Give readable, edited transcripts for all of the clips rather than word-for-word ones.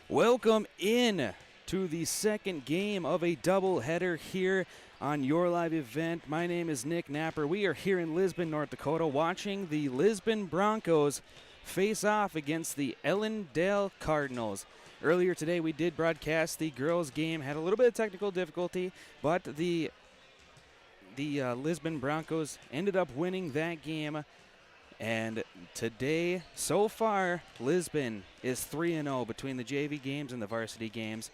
Welcome in to the second game of a doubleheader here on your live event. My name is Nick Napper. We are here in Lisbon, North Dakota, watching the Lisbon Broncos face off against the Ellendale Cardinals. Earlier today, we did broadcast the girls' game. Had a little bit of technical difficulty, but the Lisbon Broncos ended up winning that game. And today, so far, Lisbon is 3-0 between the JV games and the varsity games.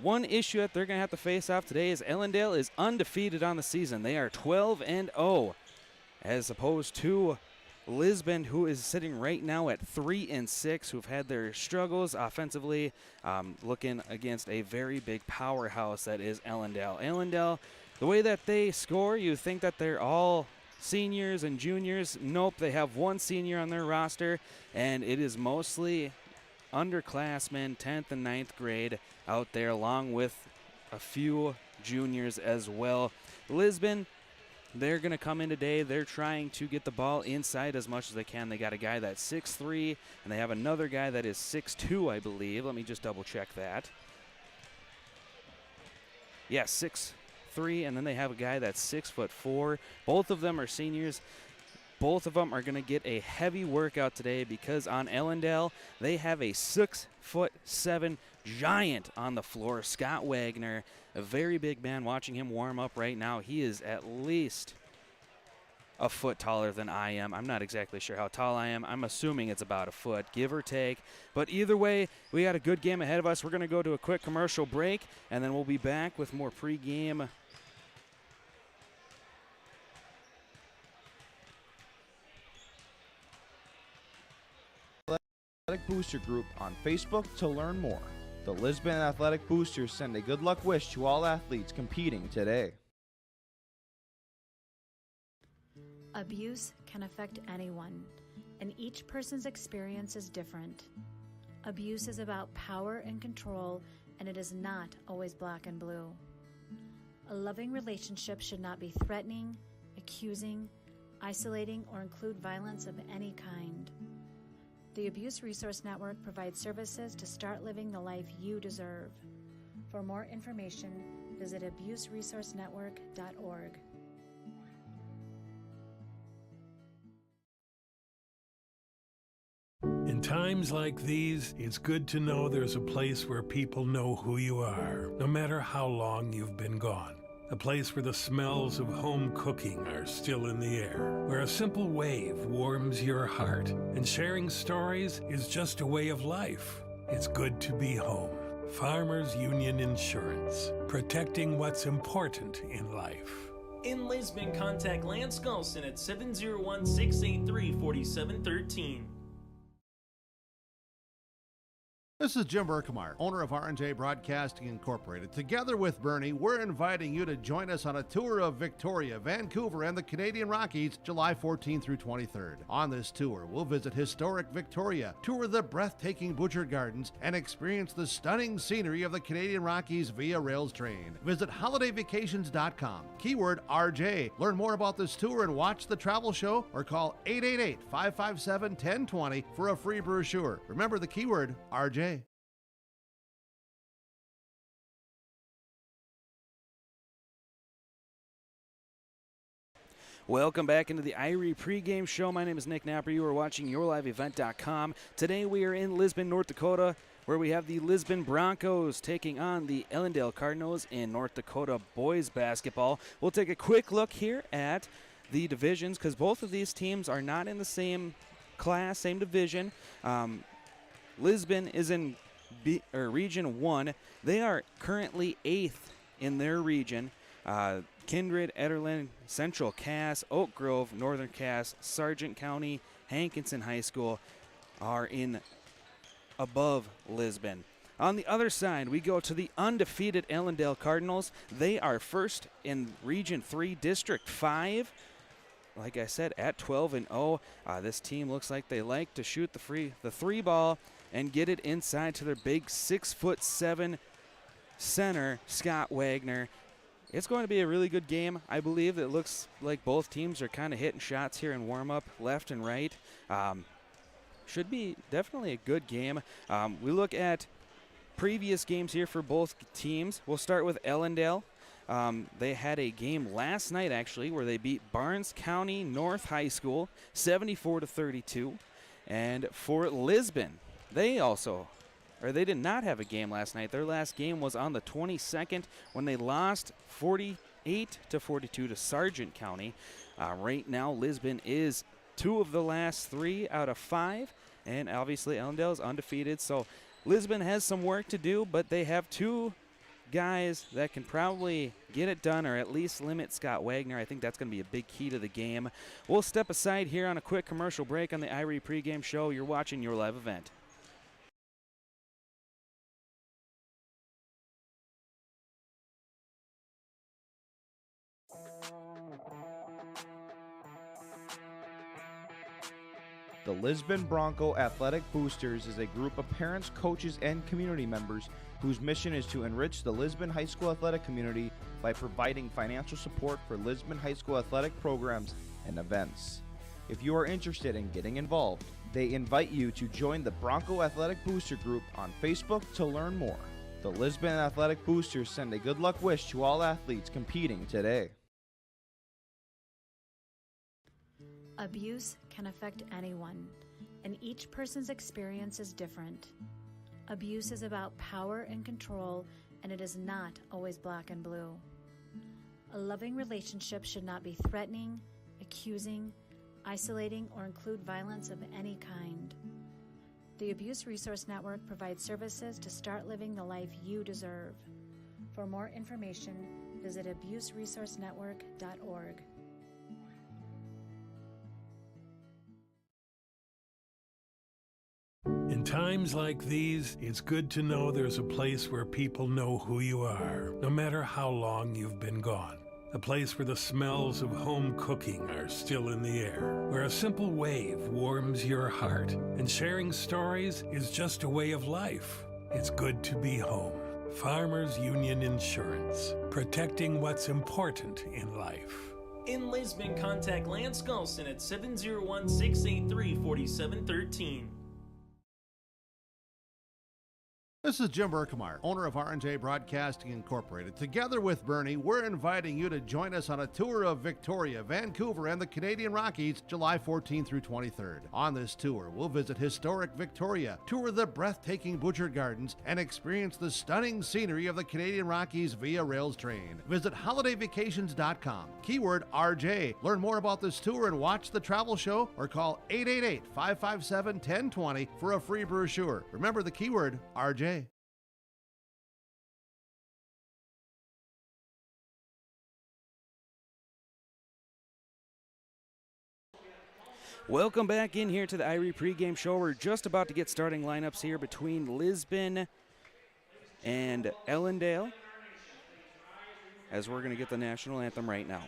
One issue that they're going to have to face off today is Ellendale is undefeated on the season. They are 12-0, as opposed to Lisbon, who is sitting right now at 3-6, who've had their struggles offensively, looking against a very big powerhouse that is Ellendale. Ellendale, the way that they score, you think that they're all seniors and juniors. Nope, they have one senior on their roster, and it is mostly underclassmen, 10th and 9th grade out there, along with a few juniors as well. Lisbon, they're going to come in today. They're trying to get the ball inside as much as they can. They got a guy that's 6'3", and they have another guy that is 6'2", I believe. Let me just double check that. Yeah, 6'3", and then they have a guy that's 6'4". Both of them are seniors. Both of them are going to get a heavy workout today because on Ellendale, they have a 6'7" giant on the floor, Scott Wagner, a very big man. Watching him warm up right now, he is at least a foot taller than I am. I'm not exactly sure how tall I am. I'm assuming it's about a foot, give or take. But either way, we got a good game ahead of us. We're going to go to a quick commercial break, and then we'll be back with more pregame Athletic Booster Group on Facebook to learn more. The Lisbon Athletic Boosters send a good luck wish to all athletes competing today. Abuse can affect anyone, and each person's experience is different. Abuse is about power and control, and it is not always black and blue. A loving relationship should not be threatening, accusing, isolating, or include violence of any kind. The Abuse Resource Network provides services to start living the life you deserve. For more information, visit abuseresourcenetwork.org. In times like these, it's good to know there's a place where people know who you are, no matter how long you've been gone. A place where the smells of home cooking are still in the air, where a simple wave warms your heart, and sharing stories is just a way of life. It's good to be home. Farmers Union Insurance, protecting what's important in life. In Lisbon, contact Lance Gulson at 701-683-4713. This is Jim Berkemeyer, owner of R&J Broadcasting Incorporated. Together with Bernie, we're inviting you to join us on a tour of Victoria, Vancouver, and the Canadian Rockies, July 14th through 23rd. On this tour, we'll visit historic Victoria, tour the breathtaking Butchert Gardens, and experience the stunning scenery of the Canadian Rockies via rails train. Visit holidayvacations.com, keyword RJ. Learn more about this tour and watch the travel show, or call 888-557-1020 for a free brochure. Remember the keyword RJ. Welcome back into the Irie pregame show. My name is Nick Napper. You are watching YourLiveEvent.com. Today we are in Lisbon, North Dakota, where we have the Lisbon Broncos taking on the Ellendale Cardinals in North Dakota boys basketball. We'll take a quick look here at the divisions because both of these teams are not in the same class, same division. Lisbon is in Region 1. They are currently 8th in their region. Kindred, Ederlin, Central Cass, Oak Grove, Northern Cass, Sargent County, Hankinson High School are in above Lisbon. On the other side, we go to the undefeated Ellendale Cardinals. They are first in Region 3, District 5. Like I said, at 12-0. This team looks like they like to shoot the three ball and get it inside to their big 6'7" center, Scott Wagner. It's going to be a really good game. I believe it looks like both teams are kind of hitting shots here in warm-up left and right. Should be definitely a good game. We look at previous games here for both teams. We'll start with Ellendale. They had a game last night, actually, where they beat Barnes County North High School 74-32. And for Lisbon, they did not have a game last night. Their last game was on the 22nd when they lost 48-42 to Sargent County. Right now, Lisbon is 2 of the last 3 out of 5, and obviously Ellendale is undefeated. So Lisbon has some work to do, but they have 2 guys that can probably get it done or at least limit Scott Wagner. I think that's going to be a big key to the game. We'll step aside here on a quick commercial break on the IRE pregame show. You're watching Your Live Event. The Lisbon Bronco Athletic Boosters is a group of parents, coaches, and community members whose mission is to enrich the Lisbon High School athletic community by providing financial support for Lisbon High School athletic programs and events. If you are interested in getting involved, they invite you to join the Bronco Athletic Booster group on Facebook to learn more. The Lisbon Athletic Boosters send a good luck wish to all athletes competing today. Abuse can affect anyone, and each person's experience is different. Abuse is about power and control, and it is not always black and blue. A loving relationship should not be threatening, accusing, isolating, or include violence of any kind. The Abuse Resource Network provides services to start living the life you deserve. For more information, visit abuseresourcenetwork.org. In times like these, it's good to know there's a place where people know who you are, no matter how long you've been gone. A place where the smells of home cooking are still in the air, where a simple wave warms your heart, and sharing stories is just a way of life. It's good to be home. Farmers Union Insurance, protecting what's important in life. In Lisbon, contact Lance Gulson at 701-683-4713. This is Jim Berkemeyer, owner of R&J Broadcasting Incorporated. Together with Bernie, we're inviting you to join us on a tour of Victoria, Vancouver, and the Canadian Rockies, July 14th through 23rd. On this tour, we'll visit historic Victoria, tour the breathtaking Butchert Gardens, and experience the stunning scenery of the Canadian Rockies via rails train. Visit holidayvacations.com, keyword RJ. Learn more about this tour and watch the travel show, or call 888-557-1020 for a free brochure. Remember the keyword RJ. Welcome back in here to the IRE pregame show. We're just about to get starting lineups here between Lisbon and Ellendale, as we're going to get the national anthem right now.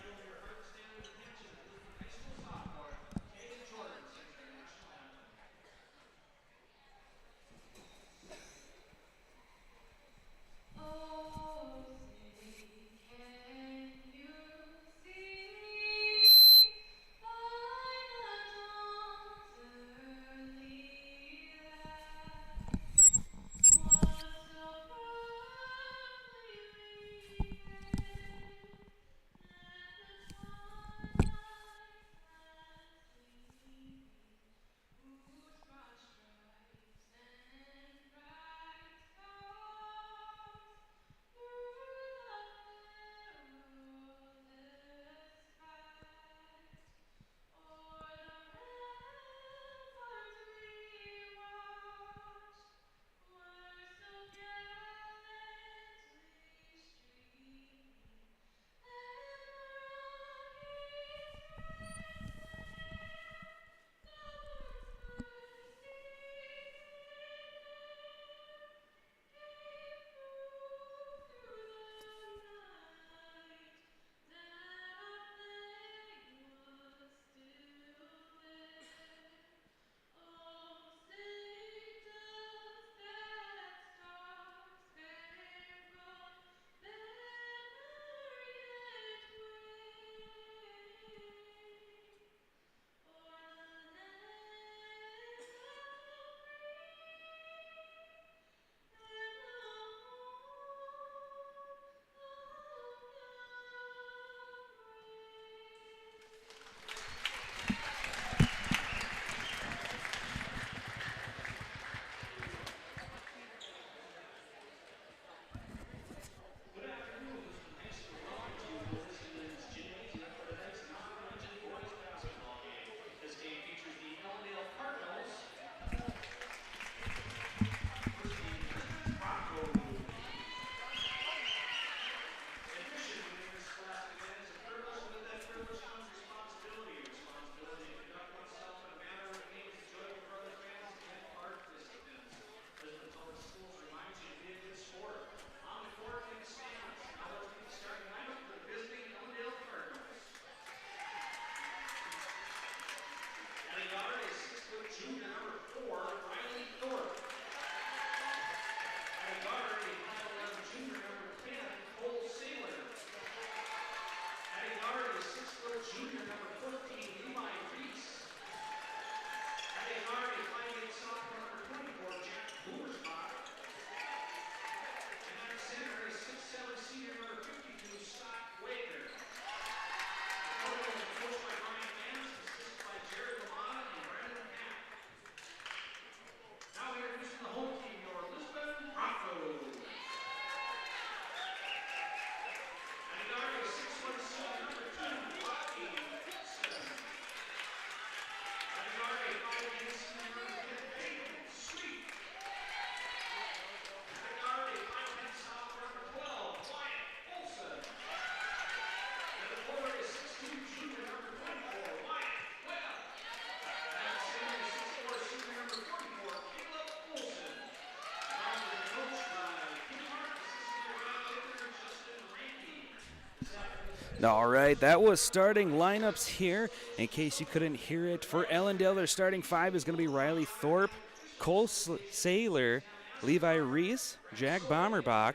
All right, that was starting lineups here. In case you couldn't hear it, for Ellendale, their starting five is going to be Riley Thorpe, Cole Saylor, Levi Reese, Jack Bommerbach,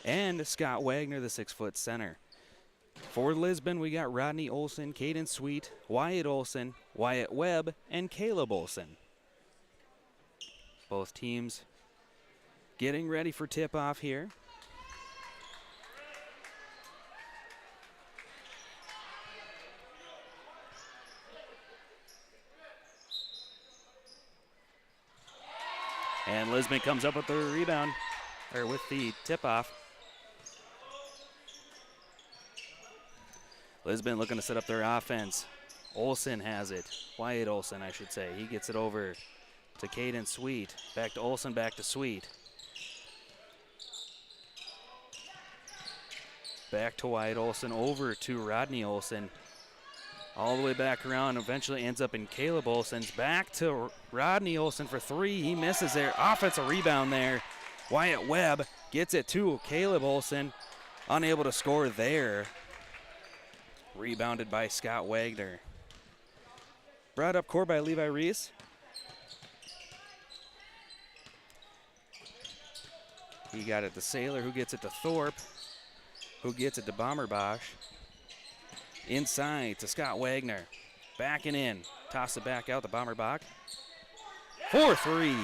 and Scott Wagner, the 6-foot center. For Lisbon, we got Rodney Olson, Caden Sweet, Wyatt Olson, Wyatt Webb, and Caleb Olson. Both teams getting ready for tip-off here. And Lisbon comes up with the rebound, or with the tip-off. Lisbon looking to set up their offense. Olson has it. Wyatt Olson, I should say. He gets it over to Caden Sweet. Back to Olson, back to Sweet. Back to Wyatt Olson, over to Rodney Olson. All the way back around, eventually ends up in Caleb Olson's. Back to Rodney Olson for three. He misses there. Offensive rebound there. Wyatt Webb gets it to Caleb Olson. Unable to score there. Rebounded by Scott Wagner. Brought up court by Levi Reese. He got it to Saylor, who gets it to Thorpe, who gets it to Bommerbach. Inside to Scott Wagner. Backing in. Toss it back out to Bommerbach. 4-3.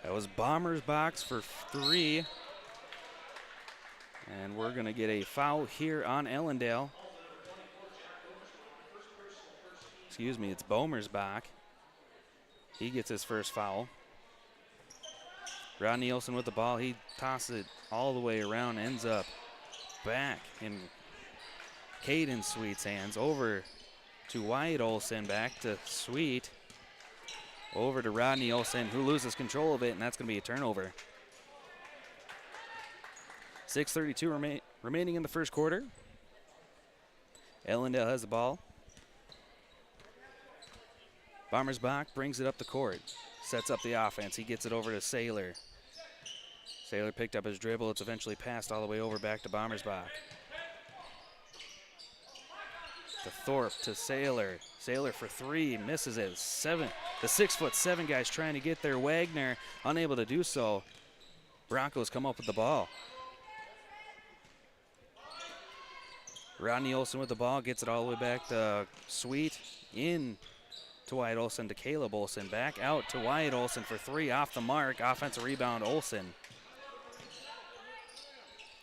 That was Bommerbach for three. And we're going to get a foul here on Ellendale. Excuse me, it's Bommerbach. He gets his first foul. Rodney Olson with the ball. He tosses it all the way around, ends up back in Caden Sweet's hands. Over to Wyatt Olson, back to Sweet. Over to Rodney Olson, who loses control of it, and that's going to be a turnover. 6:32 remaining in the first quarter. Ellendale has the ball. Bommerbach brings it up the court. Sets up the offense. He gets it over to Saylor. Saylor picked up his dribble. It's eventually passed all the way over back to Bommerbach. To Thorpe, to Saylor. Saylor for three, misses it. The 6'7" guys trying to get there. Wagner unable to do so. Broncos come up with the ball. Rodney Olson with the ball, gets it all the way back to Sweet. In to Wyatt Olson, to Caleb Olson. Back out to Wyatt Olson for three, off the mark. Offensive rebound, Olson.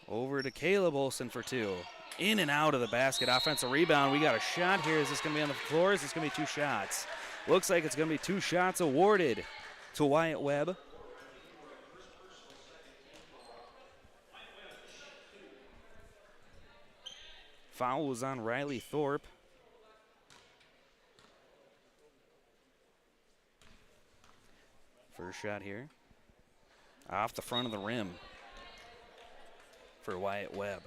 Over to Caleb Olson for two. In and out of the basket, offensive rebound. We got a shot here. Is this going to be on the floor? Is this going to be two shots? Looks like it's going to be two shots awarded to Wyatt Webb. Foul was on Riley Thorpe. First shot here. Off the front of the rim for Wyatt Webb.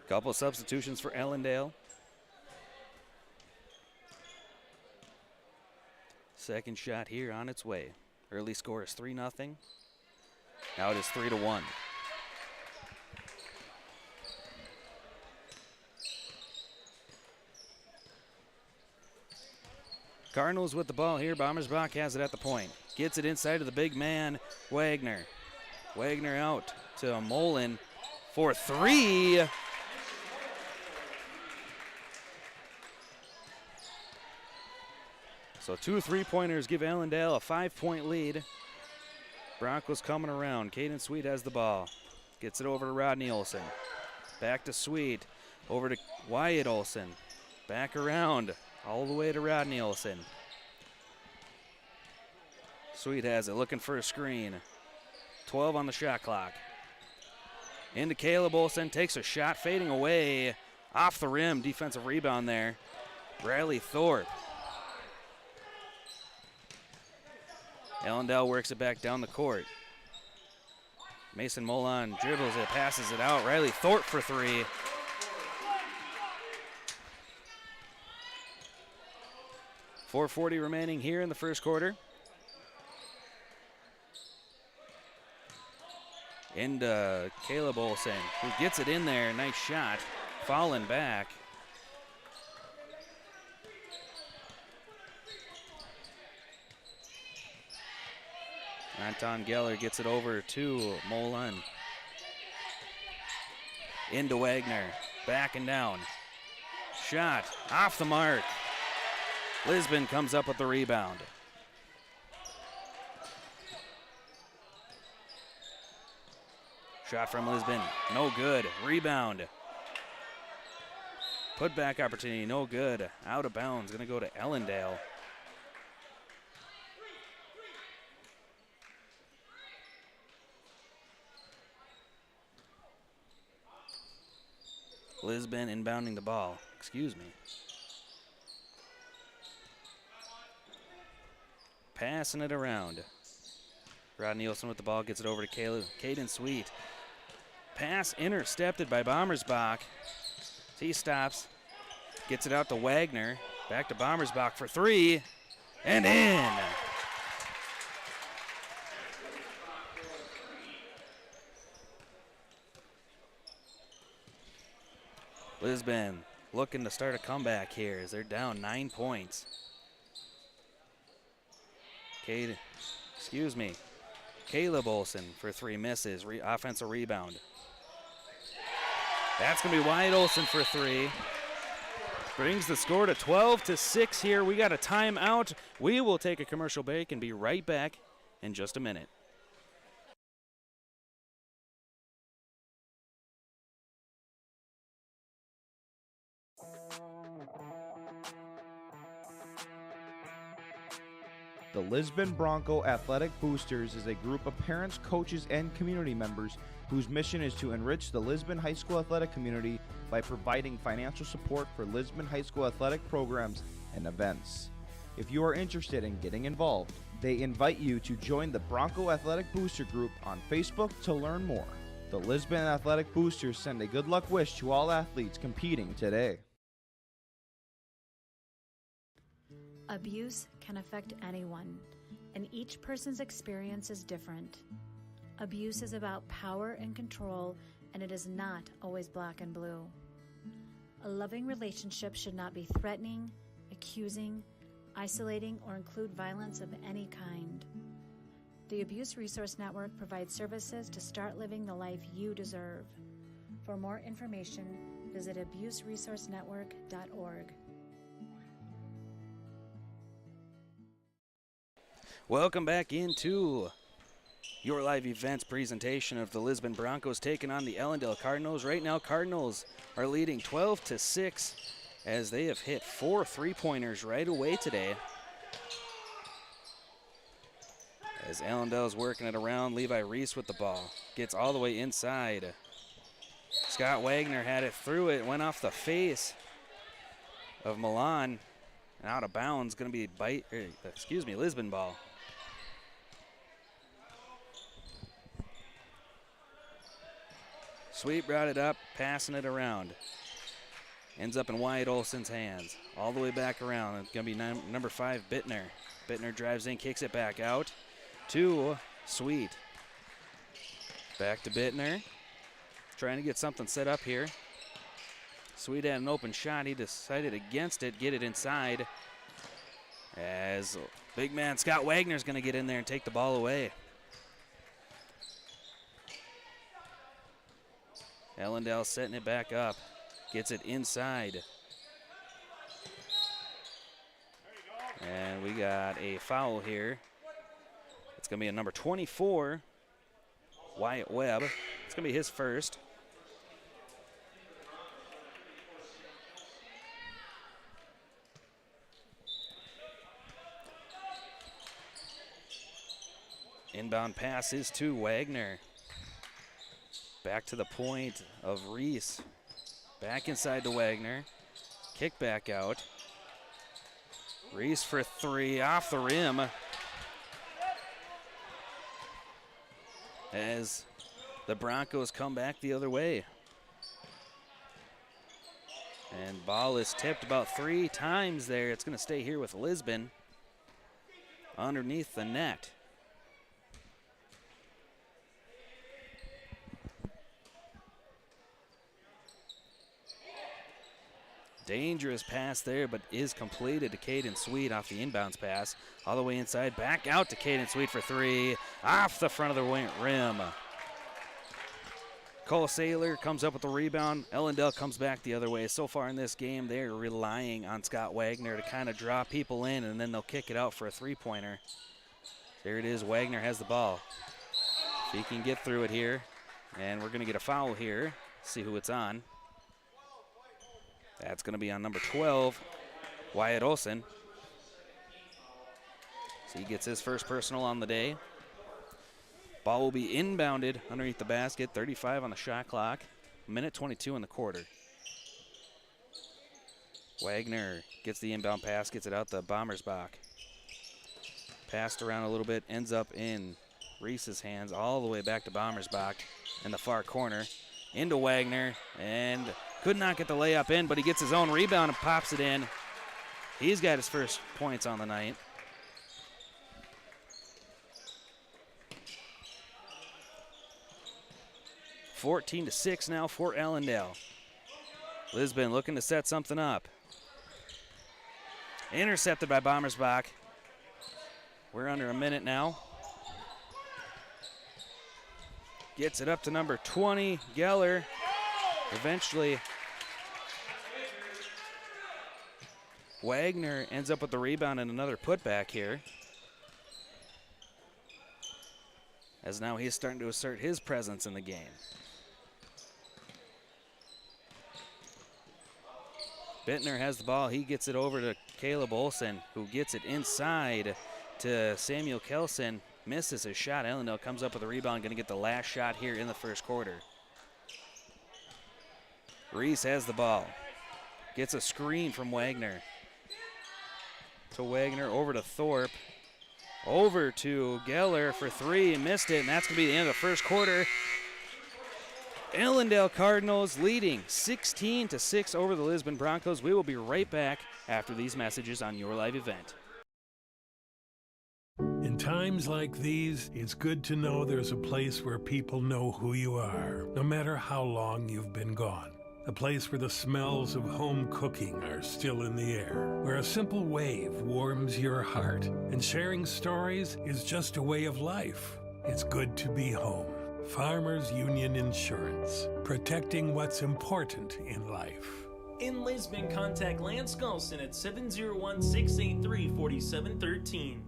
Couple substitutions for Ellendale. Second shot here on its way. Early score is 3-0. Now it is 3-1. Cardinals with the ball here. Bommerbach has it at the point. Gets it inside of the big man, Wagner. Wagner out to Mullen for three. So 2 3-pointers give Ellendale a 5-point lead. Broncos coming around. Caden Sweet has the ball. Gets it over to Rodney Olson. Back to Sweet. Over to Wyatt Olson. Back around. All the way to Rodney Olson. Sweet has it, looking for a screen. 12 on the shot clock. Into Caleb Olson, takes a shot, fading away. Off the rim, defensive rebound there. Riley Thorpe. Ellendale works it back down the court. Mason Molon dribbles it, passes it out. Riley Thorpe for three. 4:40 remaining here in the first quarter. Into Caleb Olsen, who gets it in there. Nice shot. Falling back. Anton Geller gets it over to Molan. Into Wagner. Back and down. Shot off the mark. Lisbon comes up with the rebound. Shot from Lisbon, no good. Rebound. Putback opportunity, no good. Out of bounds, gonna go to Ellendale. Lisbon inbounding the ball, excuse me. Passing it around. Rod Nielsen with the ball, gets it over to Caden Sweet. Pass intercepted by Bommersbach. He stops, gets it out to Wagner. Back to Bommersbach for three, and in. Lisbon looking to start a comeback here as they're down 9 points. Caleb Olsen for three, misses. Offensive rebound. That's going to be Wyatt Olsen for three. Brings the score to 12-6 here. We got a timeout. We will take a commercial break and be right back in just a minute. The Lisbon Bronco Athletic Boosters is a group of parents, coaches, and community members whose mission is to enrich the Lisbon High School athletic community by providing financial support for Lisbon High School athletic programs and events. If you are interested in getting involved, they invite you to join the Bronco Athletic Booster Group on Facebook to learn more. The Lisbon Athletic Boosters send a good luck wish to all athletes competing today. Abuse can affect anyone, and each person's experience is different. Abuse is about power and control, and it is not always black and blue. A loving relationship should not be threatening, accusing, isolating, or include violence of any kind. The Abuse Resource Network provides services to start living the life you deserve. For more information, visit abuseresourcenetwork.org. Welcome back into your live events presentation of the Lisbon Broncos taking on the Ellendale Cardinals. Right now, Cardinals are leading 12-6 as they have hit 4 3-pointers right away today. As Ellendale's working it around, Levi Reese with the ball. Gets all the way inside. Scott Wagner had it through it, went off the face of Milan. And out of bounds, going to be Lisbon ball. Sweet brought it up, passing it around. Ends up in Wyatt Olsen's hands. All the way back around. It's going to be number 5, Bittner. Bittner drives in, kicks it back out to Sweet. Back to Bittner. Trying to get something set up here. Sweet had an open shot. He decided against it, get it inside. As big man Scott Wagner's going to get in there and take the ball away. Ellendale setting it back up. Gets it inside. And we got a foul here. It's going to be a number 24, Wyatt Webb. It's going to be his first. Inbound pass is to Wagner. Back to the point of Reese. Back inside to Wagner. Kick back out. Reese for three, off the rim. As the Broncos come back the other way. And ball is tipped about 3 times there. It's going to stay here with Lisbon underneath the net. Dangerous pass there, but is completed to Caden Sweet off the inbounds pass. All the way inside, back out to Caden Sweet for 3. Off the front of the rim. Cole Saylor comes up with the rebound. Ellendale comes back the other way. So far in this game, they're relying on Scott Wagner to kind of draw people in, and then they'll kick it out for a 3-pointer. There it is. Wagner has the ball. If he can get through it here, and we're going to get a foul here. See who it's on. That's going to be on number 12, Wyatt Olson. So he gets his first personal on the day. Ball will be inbounded underneath the basket, 35 on the shot clock, minute 22 in the quarter. Wagner gets the inbound pass, gets it out to Bommersbach. Passed around a little bit, ends up in Reese's hands, all the way back to Bommersbach in the far corner. Into Wagner, and could not get the layup in, but he gets his own rebound and pops it in. He's got his first points on the night. (14-6) now for Ellendale. Lisbon looking to set something up. Intercepted by Bommersbach. We're under a minute now. Gets it up to number 20, Geller. Eventually, Wagner ends up with the rebound and another putback here. As now he's starting to assert his presence in the game. Bittner has the ball. He gets it over to Caleb Olson, who gets it inside to Samuel Kelson. Misses his shot. Ellendale comes up with a rebound, going to get the last shot here in the first quarter. Reese has the ball. Gets a screen from Wagner. To Wagner, over to Thorpe. Over to Geller for 3, missed it, and that's going to be the end of the first quarter. Ellendale Cardinals leading 16-6 over the Lisbon Broncos. We will be right back after these messages on Your Live Event. In times like these, it's good to know there's a place where people know who you are, no matter how long you've been gone. A place where the smells of home cooking are still in the air, where a simple wave warms your heart, and sharing stories is just a way of life. It's good to be home. Farmers Union Insurance, protecting what's important in life. In Lisbon, contact Lance Golson at 701-683-4713.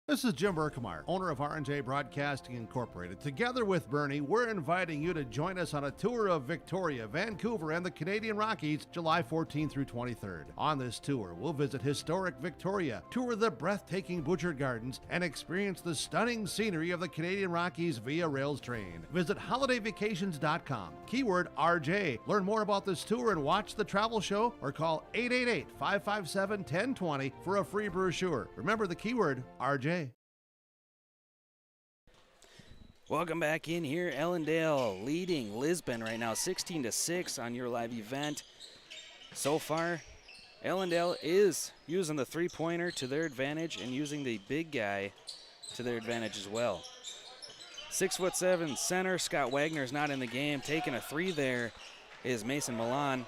This is Jim Berkemeyer, owner of R&J Broadcasting Incorporated. Together with Bernie, we're inviting you to join us on a tour of Victoria, Vancouver, and the Canadian Rockies, July 14th through 23rd. On this tour, we'll visit historic Victoria, tour the breathtaking Butchert Gardens, and experience the stunning scenery of the Canadian Rockies via rails train. Visit holidayvacations.com, keyword RJ. Learn more about this tour and watch the travel show, or call 888-557-1020 for a free brochure. Remember the keyword RJ. Welcome back in here. Ellendale leading Lisbon right now 16-6 on Your Live Event. So far, Ellendale is using the 3-pointer to their advantage and using the big guy to their advantage as well. 6'7" center Scott Wagner is not in the game. Taking a 3 there is Mason Milan.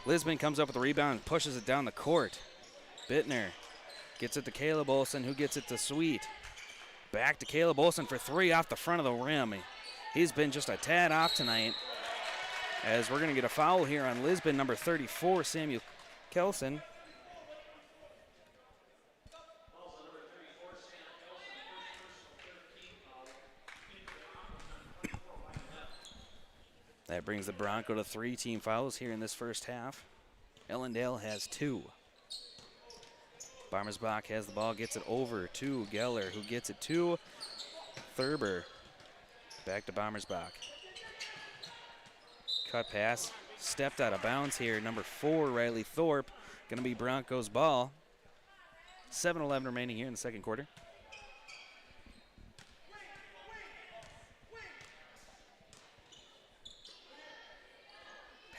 Lisbon comes up with a rebound and pushes it down the court. Bittner gets it to Caleb Olson, who gets it to Sweet. Back to Caleb Olson for 3 off the front of the rim. He's been just a tad off tonight, as we're going to get a foul here on Lisbon, number 34, Samuel Kelson. That brings the Bronco to 3 team fouls here in this first half. Ellendale has 2. Bommersbach has the ball, gets it over to Geller, who gets it to Thurber. Back to Bommersbach. Cut pass, stepped out of bounds here. Number 4, Riley Thorpe, going to be Broncos ball. 7:11 remaining here in the second quarter.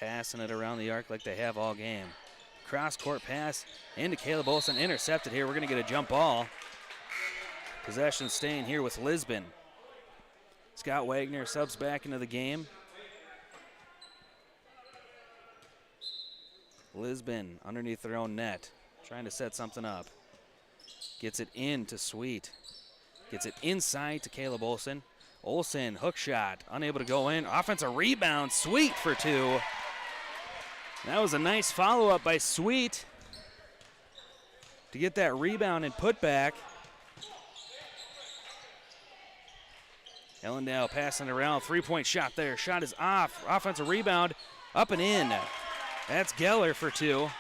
Passing it around the arc like they have all game. Cross-court pass into Caleb Olsen. Intercepted here. We're going to get a jump ball. Possession staying here with Lisbon. Scott Wagner subs back into the game. Lisbon underneath their own net. Trying to set something up. Gets it in to Sweet. Gets it inside to Caleb Olsen. Olsen, hook shot, unable to go in. Offensive rebound, Sweet for 2. That was a nice follow-up by Sweet to get that rebound and put back. Ellendale passing around, three-point shot there. Shot is off, offensive rebound, up and in. That's Geller for 2.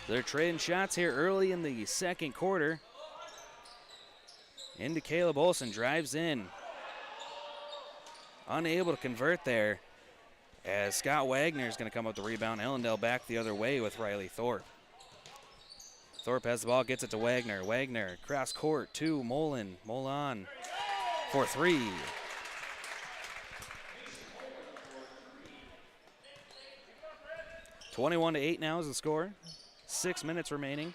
They're trading shots here early in the second quarter. Into Caleb Olsen, drives in. Unable to convert there as Scott Wagner is going to come up with the rebound. Ellendale back the other way with Riley Thorpe. Thorpe has the ball, gets it to Wagner. Wagner, cross court to Molan. Molan for 3. (21-8) now is the score. 6 minutes remaining.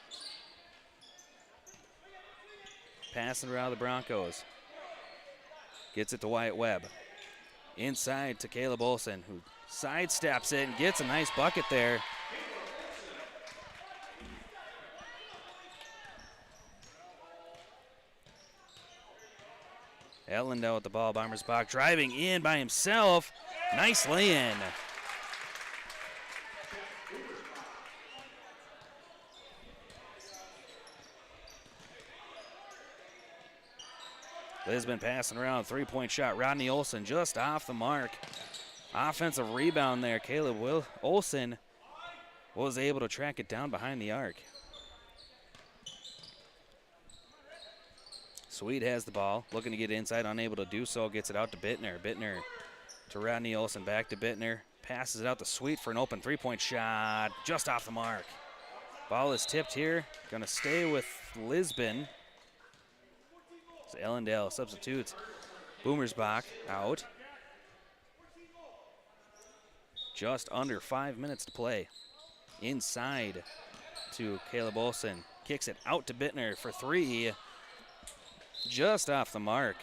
Passing around the Broncos. Gets it to Wyatt Webb. Inside to Caleb Olsen, who sidesteps it and gets a nice bucket there. Ellendale with the ball, Bommersbach driving in by himself. Nice lay-in. Lisbon passing around, three-point shot. Rodney Olsen just off the mark. Offensive rebound there. Caleb Olsen was able to track it down behind the arc. Sweet has the ball, looking to get inside, unable to do so. Gets it out to Bittner. Bittner to Rodney Olsen, back to Bittner. Passes it out to Sweet for an open three-point shot, just off the mark. Ball is tipped here. Going to stay with Lisbon. So Ellendale substitutes. Boomersbach out. Just under 5 minutes to play. Inside to Caleb Olsen. Kicks it out to Bittner for 3. Just off the mark.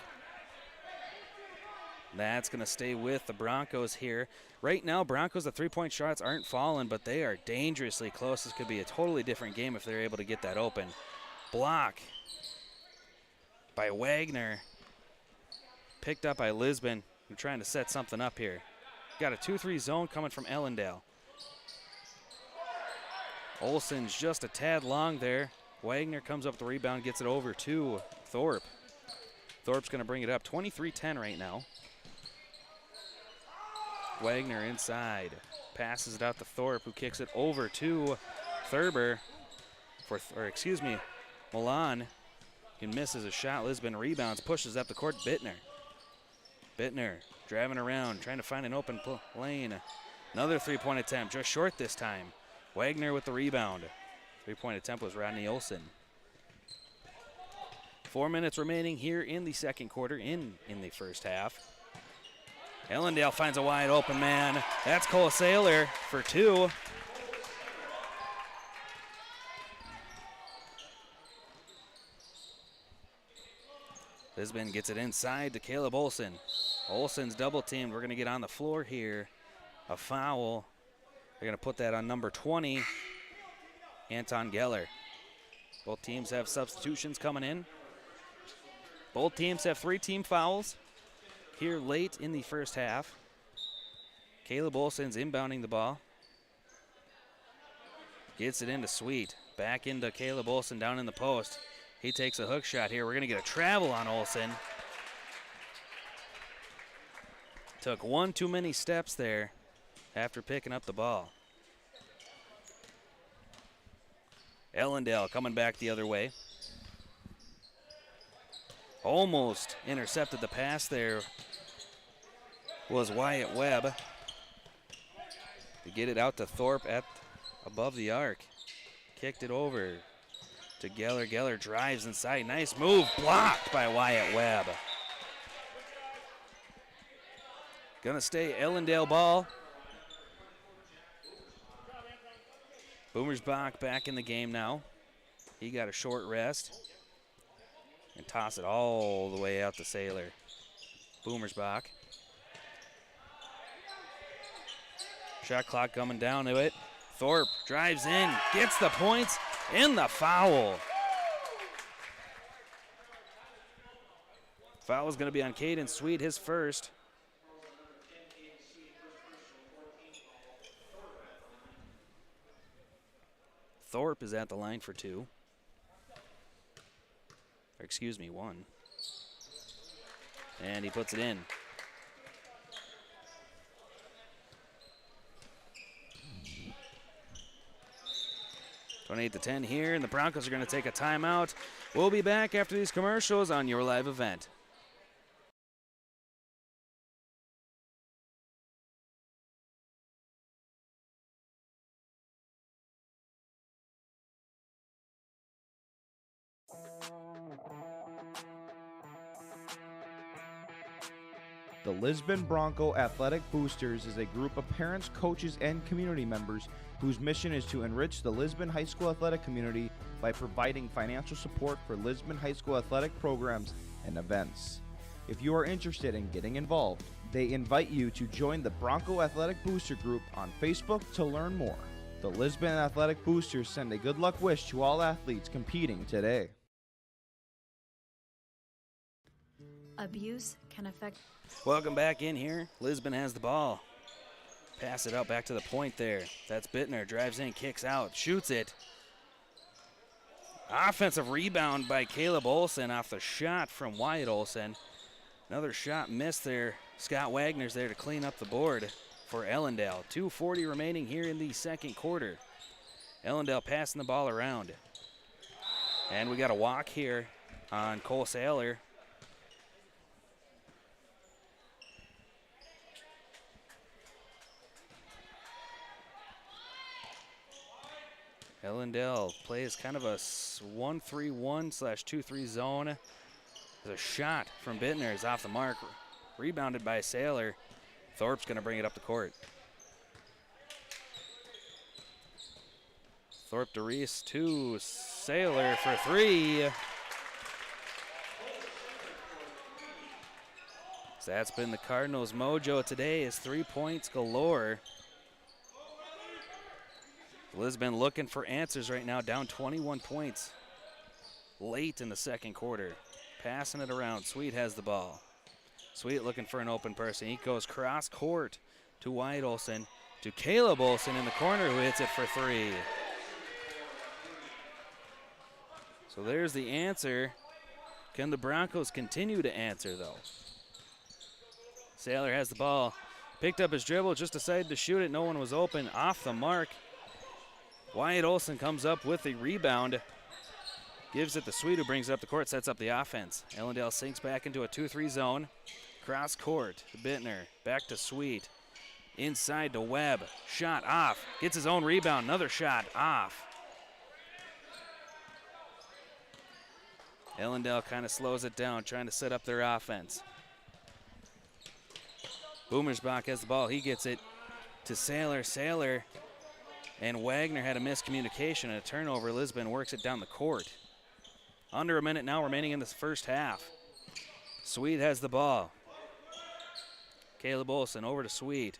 That's going to stay with the Broncos here. Right now, Broncos, the three-point shots aren't falling, but they are dangerously close. This could be a totally different game if they're able to get that open. Block by Wagner. Picked up by Lisbon. They're trying to set something up here. Got a 2-3 zone coming from Ellendale. Olsen's just a tad long there. Wagner comes up the rebound, gets it over to Thorpe. Thorpe's going to bring it up. 23-10 right now. Wagner inside. Passes it out to Thorpe, who kicks it over to Thurber. Milan. He misses a shot. Lisbon rebounds, pushes up the court. Bittner. Bittner driving around, trying to find an open lane. Another three-point attempt, just short this time. Wagner with the rebound. Three-point attempt was Rodney Olsen. 4 minutes remaining here in the second quarter, in the first half. Ellendale finds a wide open man. That's Cole Saylor for 2. Lisbon gets it inside to Caleb Olsen. Olsen's double teamed. We're going to get on the floor here. A foul. They're going to put that on number 20, Anton Geller. Both teams have substitutions coming in. Both teams have 3 team fouls here late in the first half. Caleb Olsen's inbounding the ball. Gets it into Sweet. Back into Caleb Olsen down in the post. He takes a hook shot here. We're going to get a travel on Olsen. Took one too many steps there after picking up the ball. Ellendale coming back the other way. Almost intercepted the pass there was Wyatt Webb. To get it out to Thorpe at above the arc. Kicked it over to Geller. Geller drives inside. Nice move. Blocked by Wyatt Webb. Gonna stay Ellendale ball. Boomersbach back in the game now. He got a short rest. And toss it all the way out to Sailor. Boomersbach. Shot clock coming down to it. Thorpe drives in, gets the points, and the foul. Foul is going to be on Caden Sweet, his first. Thorpe is at the line for 2. Or excuse me, 1. And he puts it in. (28-10) here, and the Broncos are going to take a timeout. We'll be back after these commercials on your live event. The Lisbon Bronco Athletic Boosters is a group of parents, coaches, and community members whose mission is to enrich the Lisbon High School athletic community by providing financial support for Lisbon High School athletic programs and events. If you are interested in getting involved, they invite you to join the Bronco Athletic Booster Group on Facebook to learn more. The Lisbon Athletic Boosters send a good luck wish to all athletes competing today. Abuse can affect. Welcome back in here. Lisbon has the ball. Pass it out back to the point there. That's Bittner. Drives in, kicks out, shoots it. Offensive rebound by Caleb Olsen off the shot from Wyatt Olsen. Another shot missed there. Scott Wagner's there to clean up the board for Ellendale. 2:40 remaining here in the second quarter. Ellendale passing the ball around. And we got a walk here on Cole Saylor. Ellendale plays kind of a 1-3-1/2-3 zone. There's a shot from Bittner is off the mark. Rebounded by Saylor. Thorpe's going to bring it up the court. Thorpe to Reese to Saylor for 3. So that's been the Cardinals' mojo today, is 3 points galore. Lisbon looking for answers right now, down 21 points late in the second quarter. Passing it around. Sweet has the ball. Sweet looking for an open person. He goes cross court to Wyatt Olsen, to Caleb Olsen in the corner, who hits it for 3. So there's the answer. Can the Broncos continue to answer, though? Saylor has the ball. Picked up his dribble, just decided to shoot it. No one was open. Off the mark. Wyatt Olsen comes up with the rebound. Gives it to Sweet, who brings it up the court, sets up the offense. Ellendale sinks back into a 2-3 zone. Cross court to Bittner. Back to Sweet. Inside to Webb. Shot off. Gets his own rebound. Another shot off. Ellendale kind of slows it down, trying to set up their offense. Boomersbach has the ball. He gets it to Saylor. Saylor and Wagner had a miscommunication and a turnover. Lisbon works it down the court. Under a minute now remaining in this first half. Sweet has the ball. Caleb Olsen over to Sweet.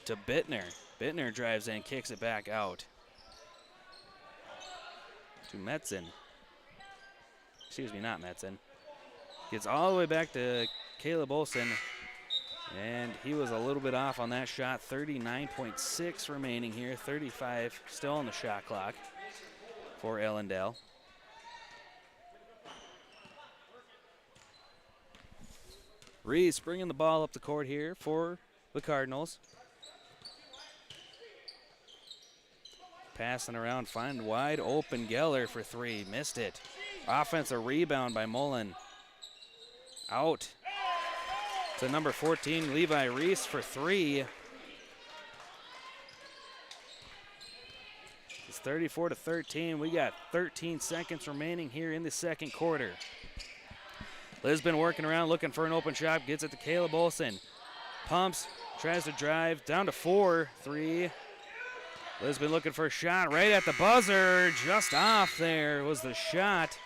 To Bittner. Bittner drives in, kicks it back out. To Metzen. Excuse me, not Metzen. Gets all the way back to Caleb Olsen. And he was a little bit off on that shot. 39.6 remaining here. 35 still on the shot clock for Ellendale. Reese bringing the ball up the court here for the Cardinals. Passing around, find wide open Geller for 3. Missed it. Offensive rebound by Mullen. Out to number 14, Levi Reese for 3. It's 34-13. We got 13 seconds remaining here in the second quarter. Lisbon working around, looking for an open shot. Gets it to Caleb Olsen. pumps, tries to drive, down to 4-3. Lisbon looking for a shot right at the buzzer. Just off there was the shot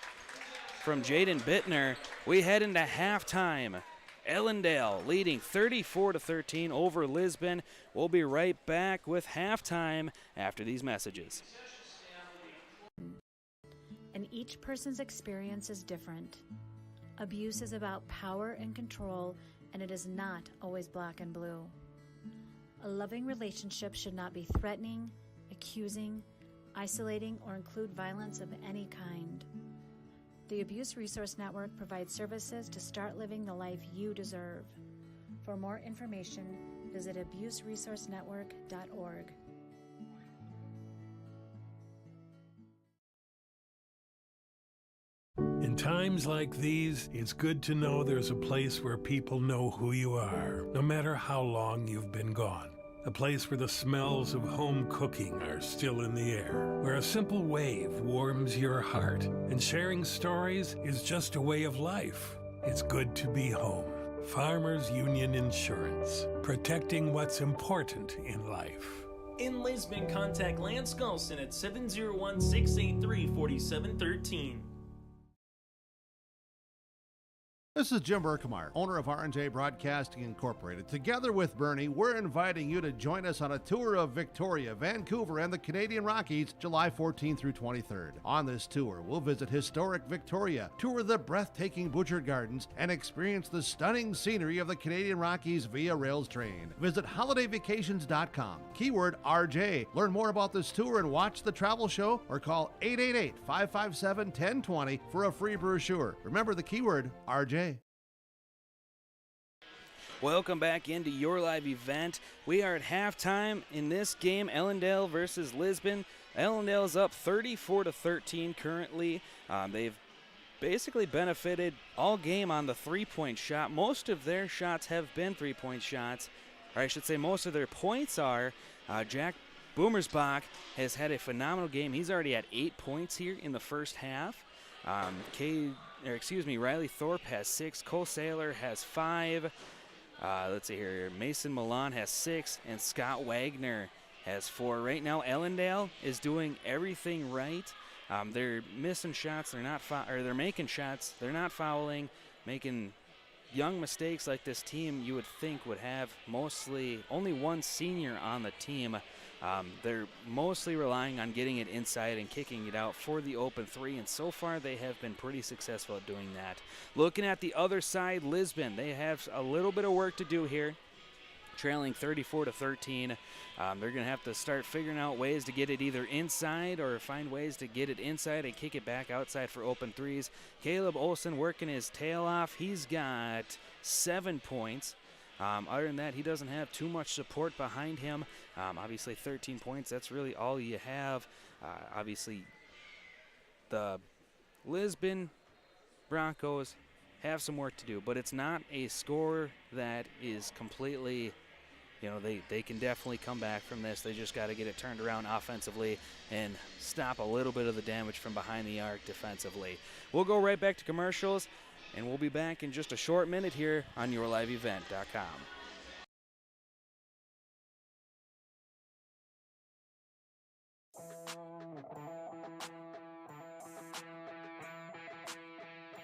from Jaden Bittner. We head into halftime. Ellendale leading 34-13 over Lisbon. We'll be right back with halftime after these messages. And each person's experience is different. Abuse is about power and control, and it is not always black and blue. A loving relationship should not be threatening, accusing, isolating, or include violence of any kind. The Abuse Resource Network provides services to start living the life you deserve. For more information, visit abuseresourcenetwork.org. In times like these, it's good to know there's a place where people know who you are, no matter how long you've been gone. A place where the smells of home cooking are still in the air, where a simple wave warms your heart, and sharing stories is just a way of life. It's good to be home. Farmers Union Insurance, protecting what's important in life. In Lisbon, contact Lance Gulson at 701-683-4713. This is Jim Berkmeyer, owner of R&J Broadcasting Incorporated. Together with Bernie, we're inviting you to join us on a tour of Victoria, Vancouver, and the Canadian Rockies, July 14th through 23rd. On this tour, we'll visit historic Victoria, tour the breathtaking Butchert Gardens, and experience the stunning scenery of the Canadian Rockies via rails train. Visit holidayvacations.com, keyword RJ. Learn more about this tour and watch the travel show, or call 888-557-1020 for a free brochure. Remember the keyword RJ. Welcome back into your live event. We are at halftime in this game, Ellendale versus Lisbon. Ellendale's up 34-13 currently. They've basically benefited all game on the three-point shot. Most of their shots have been three-point shots, or I should say most of their points are. Jack Boomersbach has had a phenomenal game. He's already at 8 points here in the first half. Riley Thorpe has 6. Cole Saylor has 5. Let's see here. Mason Milan has 6, and Scott Wagner has 4. Right now, Ellendale is doing everything right. They're missing shots. They're making shots. They're not fouling, making young mistakes like this team you would think would have mostly only one senior on the team. They're mostly relying on getting it inside and kicking it out for the open three, and so far they have been pretty successful at doing that. Looking at the other side, Lisbon, they have a little bit of work to do here, trailing 34-13. They're going to have to start figuring out ways to get it either inside or find ways to get it inside and kick it back outside for open threes. Caleb Olson working his tail off. He's got 7 points. Other than that, he doesn't have too much support behind him. Obviously, 13 points, that's really all you have. Obviously, the Lisbon Broncos have some work to do, but it's not a score that is completely, they can definitely come back from this. They just got to get it turned around offensively and stop a little bit of the damage from behind the arc defensively. We'll go right back to commercials, and we'll be back in just a short minute here on yourliveevent.com.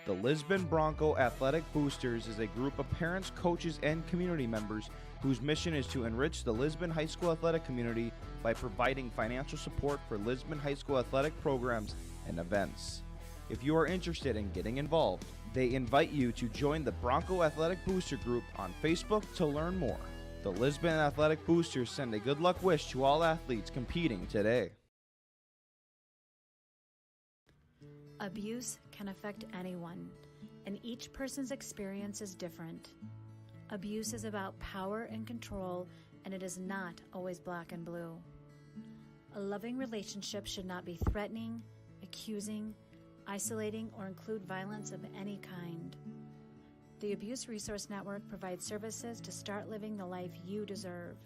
The Lisbon Bronco Athletic Boosters is a group of parents, coaches, and community members whose mission is to enrich the Lisbon High School athletic community by providing financial support for Lisbon High School athletic programs and events. If you are interested in getting involved, they invite you to join the Bronco Athletic Booster Group on Facebook to learn more. The Lisbon Athletic Boosters send a good luck wish to all athletes competing today. Abuse can affect anyone, and each person's experience is different. Abuse is about power and control, and it is not always black and blue. A loving relationship should not be threatening, accusing, isolating, or include violence of any kind. The Abuse Resource Network provides services to start living the life you deserve.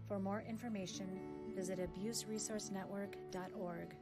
For more information, visit abuseresourcenetwork.org.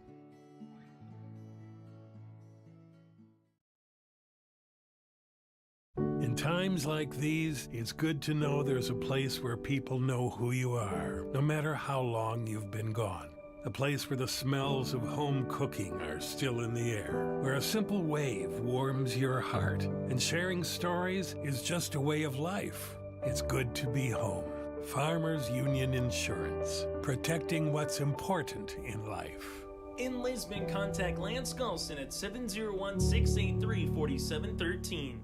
In In times like these, it's good to know there's a place where people know who you are, no matter how long you've been gone. A place where the smells of home cooking are still in the air, where a simple wave warms your heart, and sharing stories is just a way of life. It's good to be home. Farmers Union Insurance, protecting what's important in life. In Lisbon, contact Lance Gulson at 701-683-4713.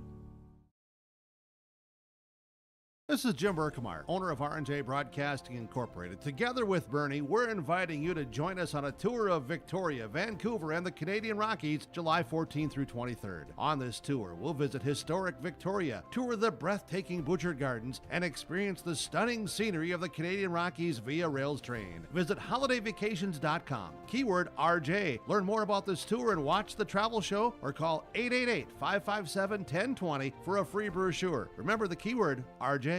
This is Jim Berkemeyer, owner of R&J Broadcasting Incorporated. Together with Bernie, we're inviting you to join us on a tour of Victoria, Vancouver, and the Canadian Rockies, July 14th through 23rd. On this tour, we'll visit historic Victoria, tour the breathtaking Butchert Gardens, and experience the stunning scenery of the Canadian Rockies via rails train. Visit holidayvacations.com, keyword RJ. Learn more about this tour and watch the travel show, or call 888-557-1020 for a free brochure. Remember the keyword RJ.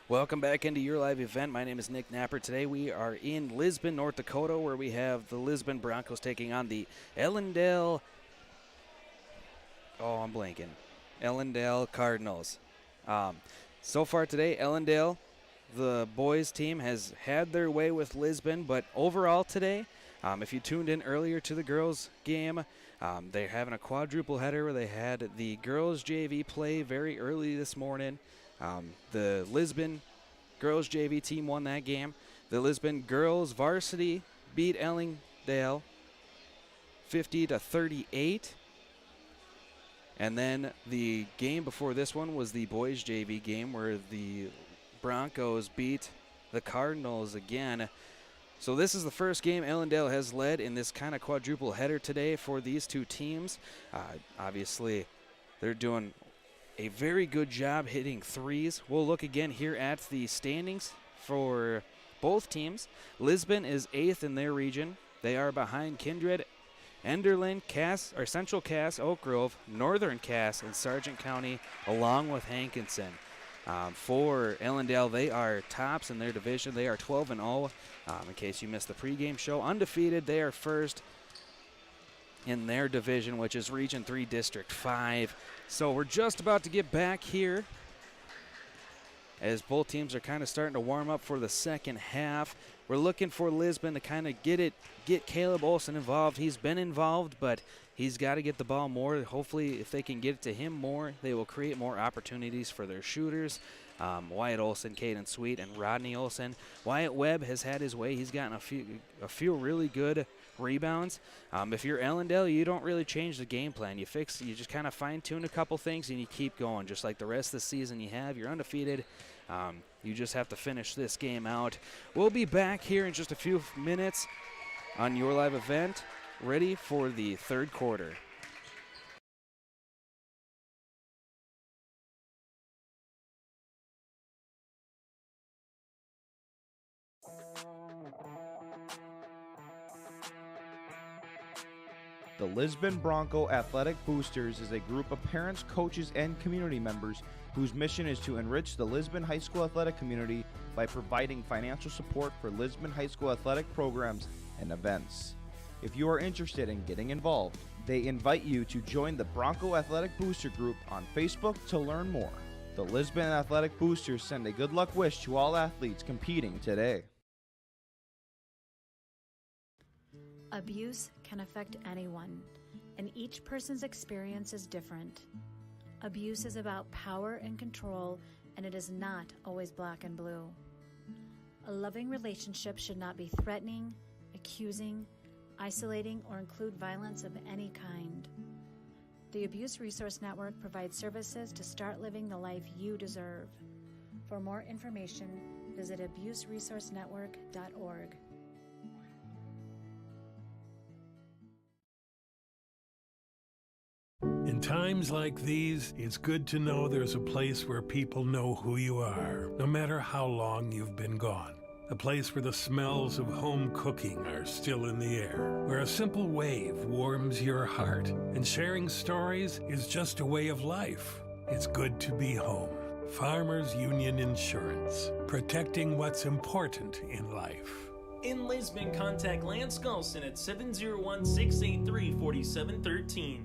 Welcome back into your live event. My name is Nick Napper. Today we are in Lisbon, North Dakota, where we have the Lisbon Broncos taking on the Ellendale. Oh, I'm blanking. Ellendale Cardinals. So far today, Ellendale, the boys team, has had their way with Lisbon, but overall today, if you tuned in earlier to the girls game, they're having a quadruple header where they had the girls JV play very early this morning. The Lisbon girls JV team won that game. The Lisbon girls varsity beat Ellendale 50-38. And then the game before this one was the boys JV game where the Broncos beat the Cardinals again. So this is the first game Ellendale has led in this kind of quadruple header today for these two teams. Obviously, they're doing a very good job hitting threes. We'll look again here at the standings for both teams. Lisbon is 8th in their region. They are behind Kindred, Enderlin, Central Cass, Oak Grove, Northern Cass, and Sargent County, along with Hankinson. For Ellendale, they are tops in their division. They are 12-0. In case you missed the pregame show, undefeated. They are first in their division, which is Region 3, District 5. So we're just about to get back here as both teams are kind of starting to warm up for the second half. We're looking for Lisbon to kind of get Caleb Olson involved. He's been involved, but he's got to get the ball more. Hopefully, if they can get it to him more, they will create more opportunities for their shooters. Wyatt Olson, Caden Sweet, and Rodney Olson. Wyatt Webb has had his way. He's gotten a few really good rebounds. If you're Ellendale, you don't really change the game plan. You just kind of fine-tune a couple things and you keep going. Just like the rest of the season you're undefeated. You just have to finish this game out. We'll be back here in just a few minutes on your live event, ready for the third quarter. The Lisbon Bronco Athletic Boosters is a group of parents, coaches, and community members whose mission is to enrich the Lisbon High School athletic community by providing financial support for Lisbon High School athletic programs and events. If you are interested in getting involved, they invite you to join the Bronco Athletic Booster Group on Facebook to learn more. The Lisbon Athletic Boosters send a good luck wish to all athletes competing today. Abuse can affect anyone, and each person's experience is different. Abuse is about power and control, and it is not always black and blue. A loving relationship should not be threatening, accusing, isolating, or include violence of any kind. The Abuse Resource Network provides services to start living the life you deserve. For more information, visit abuseresourcenetwork.org. In times like these, it's good to know there's a place where people know who you are, no matter how long you've been gone. A place where the smells of home cooking are still in the air, where a simple wave warms your heart, and sharing stories is just a way of life. It's good to be home. Farmers Union Insurance, protecting what's important in life. In Lisbon, contact Lance Gulson at 701-683-4713.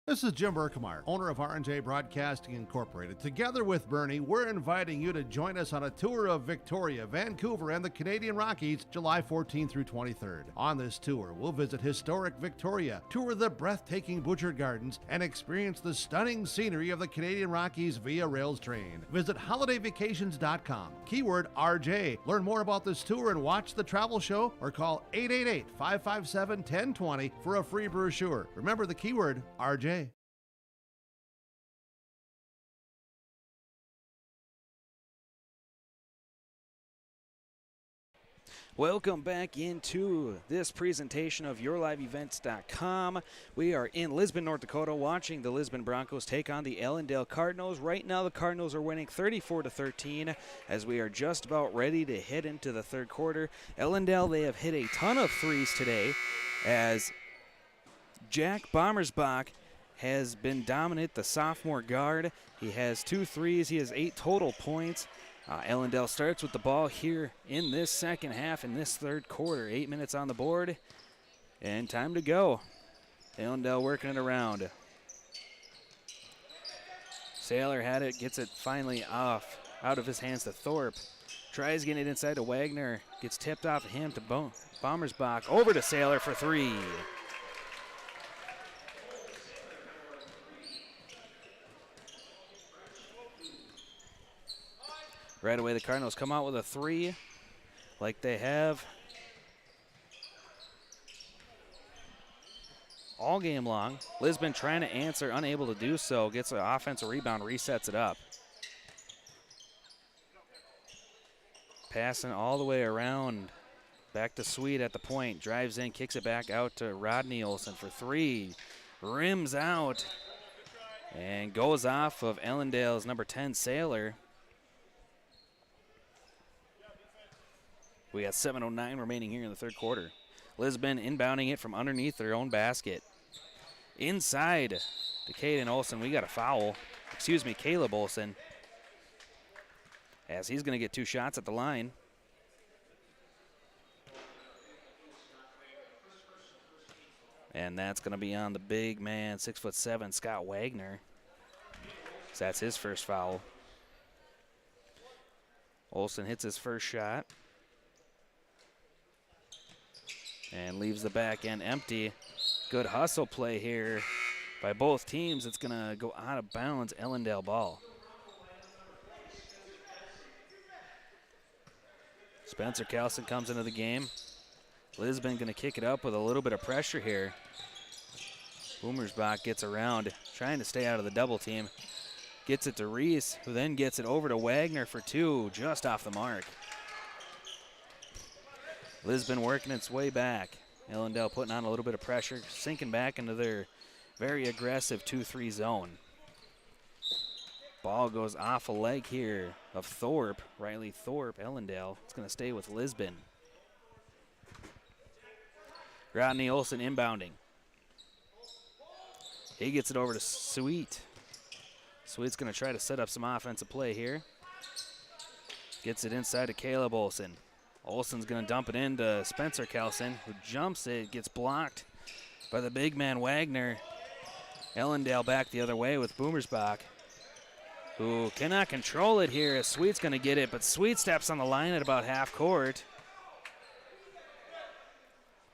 This is Jim Berkemeyer, owner of R&J Broadcasting Incorporated. Together with Bernie, we're inviting you to join us on a tour of Victoria, Vancouver, and the Canadian Rockies, July 14th through 23rd. On this tour, we'll visit historic Victoria, tour the breathtaking Butchert Gardens, and experience the stunning scenery of the Canadian Rockies via rails train. Visit holidayvacations.com, keyword RJ. Learn more about this tour and watch the travel show, or call 888-557-1020 for a free brochure. Remember the keyword RJ. Welcome back into this presentation of YourLiveEvents.com. We are in Lisbon, North Dakota, watching the Lisbon Broncos take on the Ellendale Cardinals. Right now, the Cardinals are winning 34-13 as we are just about ready to head into the third quarter. Ellendale, they have hit a ton of threes today as Jack Bommersbach has been dominant, the sophomore guard. He has 2 threes. He has 8 total points. Ellendale starts with the ball here in this second half, in this third quarter. 8 minutes on the board, and time to go. Ellendale working it around. Saylor had it, gets it finally out of his hands to Thorpe. Tries getting it inside to Wagner, gets tipped off of him to Bommersbach. Over to Saylor for 3. Right away, the Cardinals come out with a 3 like they have all game long. Lisbon trying to answer, unable to do so. Gets an offensive rebound, resets it up. Passing all the way around. Back to Sweet at the point. Drives in, kicks it back out to Rodney Olson for 3. Rims out and goes off of Ellendale's number 10, Saylor. We got 7:09 remaining here in the third quarter. Lisbon inbounding it from underneath their own basket. Inside to Caden Olson. We got a foul. Excuse me, Caleb Olson. As he's going to get 2 shots at the line. And that's going to be on the big man, 6'7", Scott Wagner. So that's his first foul. Olson hits his first shot. And leaves the back end empty. Good hustle play here by both teams. It's going to go out of bounds, Ellendale ball. Spencer Kelson comes into the game. Lisbon going to kick it up with a little bit of pressure here. Boomersbach gets around, trying to stay out of the double team. Gets it to Reese, who then gets it over to Wagner for 2, just off the mark. Lisbon working its way back. Ellendale putting on a little bit of pressure, sinking back into their very aggressive 2-3 zone. Ball goes off a leg here of Thorpe, Riley Thorpe, Ellendale. It's going to stay with Lisbon. Rodney Olson inbounding. He gets it over to Sweet. Sweet's going to try to set up some offensive play here. Gets it inside to Caleb Olson. Olson's going to dump it into Spencer Kelson, who jumps it, gets blocked by the big man Wagner. Ellendale back the other way with Boomersbach, who cannot control it here as Sweet's going to get it, but Sweet steps on the line at about half court.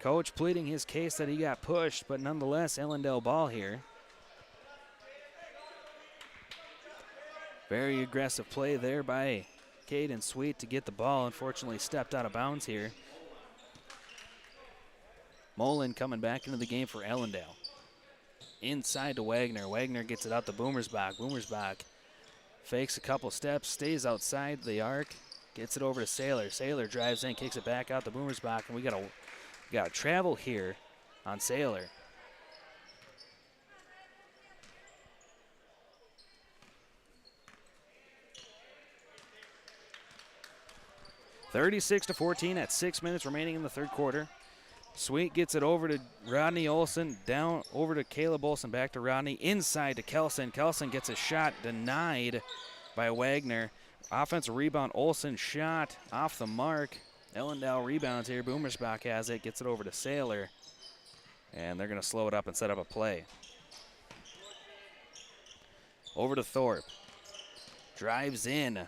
Coach pleading his case that he got pushed, but nonetheless, Ellendale ball here. Very aggressive play there by Caden Sweet to get the ball. Unfortunately stepped out of bounds here. Mullen coming back into the game for Ellendale. Inside to Wagner. Wagner gets it out to Boomersbach. Boomersbach fakes a couple steps, stays outside the arc, gets it over to Saylor. Saylor drives in, kicks it back out to Boomersbach, and we got a travel here on Saylor. (36-14) at 6 minutes remaining in the third quarter. Sweet gets it over to Rodney Olson, down over to Caleb Olson, back to Rodney, inside to Kelson. Kelson gets a shot denied by Wagner. Offensive rebound, Olson shot off the mark. Ellendale rebounds here. Boomersbach has it, gets it over to Saylor, and they're going to slow it up and set up a play. Over to Thorpe. Drives in.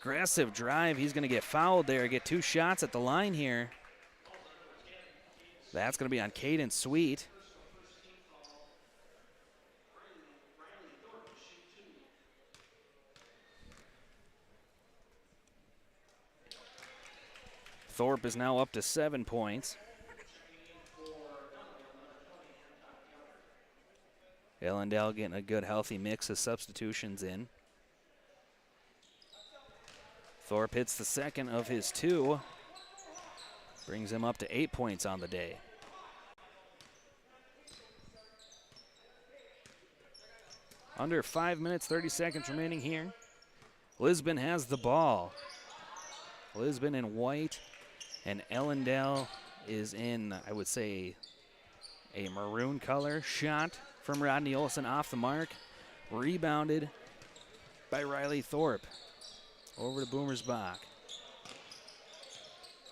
Aggressive drive. He's going to get fouled there. Get 2 shots at the line here. That's going to be on Caden Sweet. Thorpe is now up to 7 points. Ellendale getting a good, healthy mix of substitutions in. Thorpe hits the second of his 2. Brings him up to 8 points on the day. Under 5 minutes, 30 seconds remaining here. Lisbon has the ball. Lisbon in white, and Ellendale is in, I would say, a maroon color. Shot from Rodney Olson off the mark. Rebounded by Riley Thorpe. Over to Boomersbach.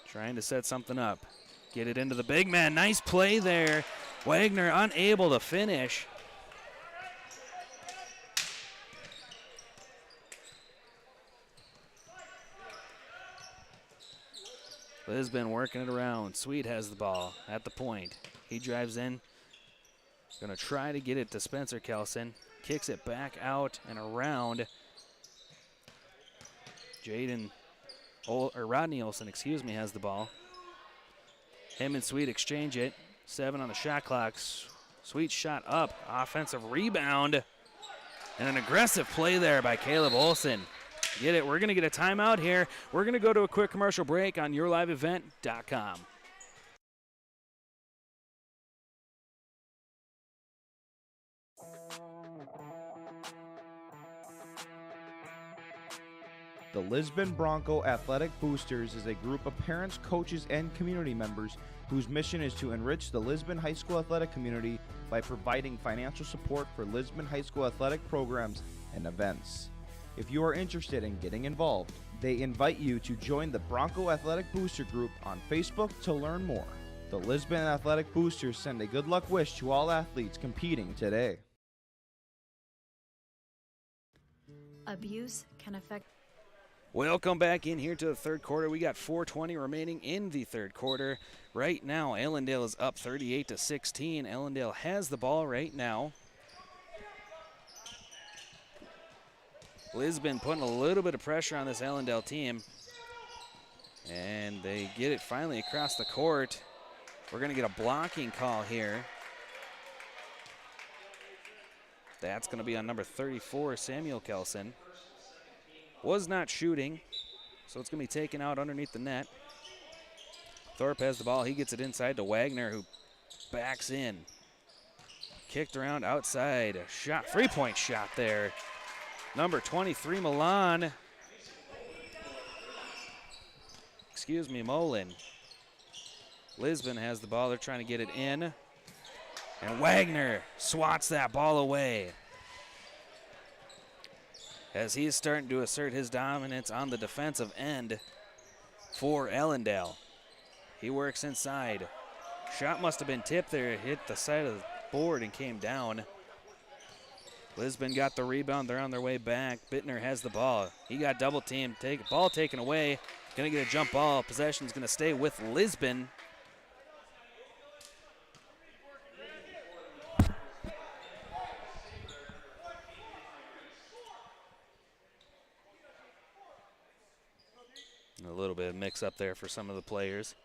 Trying to set something up. Get it into the big man. Nice play there. Wagner unable to finish. Lisbon working it around. Sweet has the ball at the point. He drives in. Going to try to get it to Spencer Kelson. Kicks it back out and around. Rodney Olson, has the ball. Him and Sweet exchange it. 7 on the shot clock. Sweet shot up. Offensive rebound. And an aggressive play there by Caleb Olson. Get it. We're going to get a timeout here. We're going to go to a quick commercial break on yourliveevent.com. The Lisbon Bronco Athletic Boosters is a group of parents, coaches, and community members whose mission is to enrich the Lisbon High School athletic community by providing financial support for Lisbon High School athletic programs and events. If you are interested in getting involved, they invite you to join the Bronco Athletic Booster Group on Facebook to learn more. The Lisbon Athletic Boosters send a good luck wish to all athletes competing today. Abuse can affect. Welcome back in here to the third quarter. We got 4:20 remaining in the third quarter. Right now, Ellendale is up 38-16. Ellendale has the ball right now. Lisbon putting a little bit of pressure on this Ellendale team. And they get it finally across the court. We're going to get a blocking call here. That's going to be on number 34, Samuel Kelson. Was not shooting, so it's going to be taken out underneath the net. Thorpe has the ball. He gets it inside to Wagner, who backs in. Kicked around outside. A shot, 3-point shot there. Number 23, Mullen. Mullen. Lisbon has the ball. They're trying to get it in. And Wagner swats that ball away, as he's starting to assert his dominance on the defensive end for Ellendale. He works inside. Shot must have been tipped there. It hit the side of the board and came down. Lisbon got the rebound. They're on their way back. Bittner has the ball. He got double teamed. Ball taken away. Going to get a jump ball. Possession's going to stay with Lisbon. A little bit of mix up there for some of the players.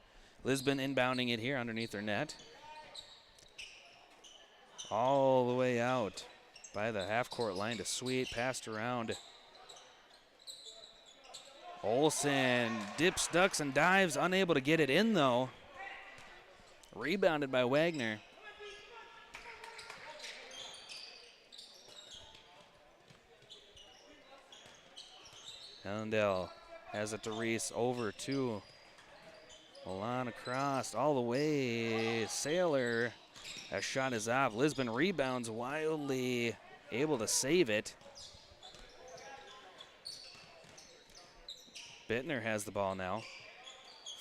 Lisbon inbounding it here underneath their net. All the way out by the half-court line to Sweet. Passed around. Olson dips, ducks, and dives. Unable to get it in, though. Rebounded by Wagner. Ellendale has it to Reese, over to Milan, across, all the way. Sailor, that shot is off. Lisbon rebounds wildly, able to save it. Bittner has the ball now.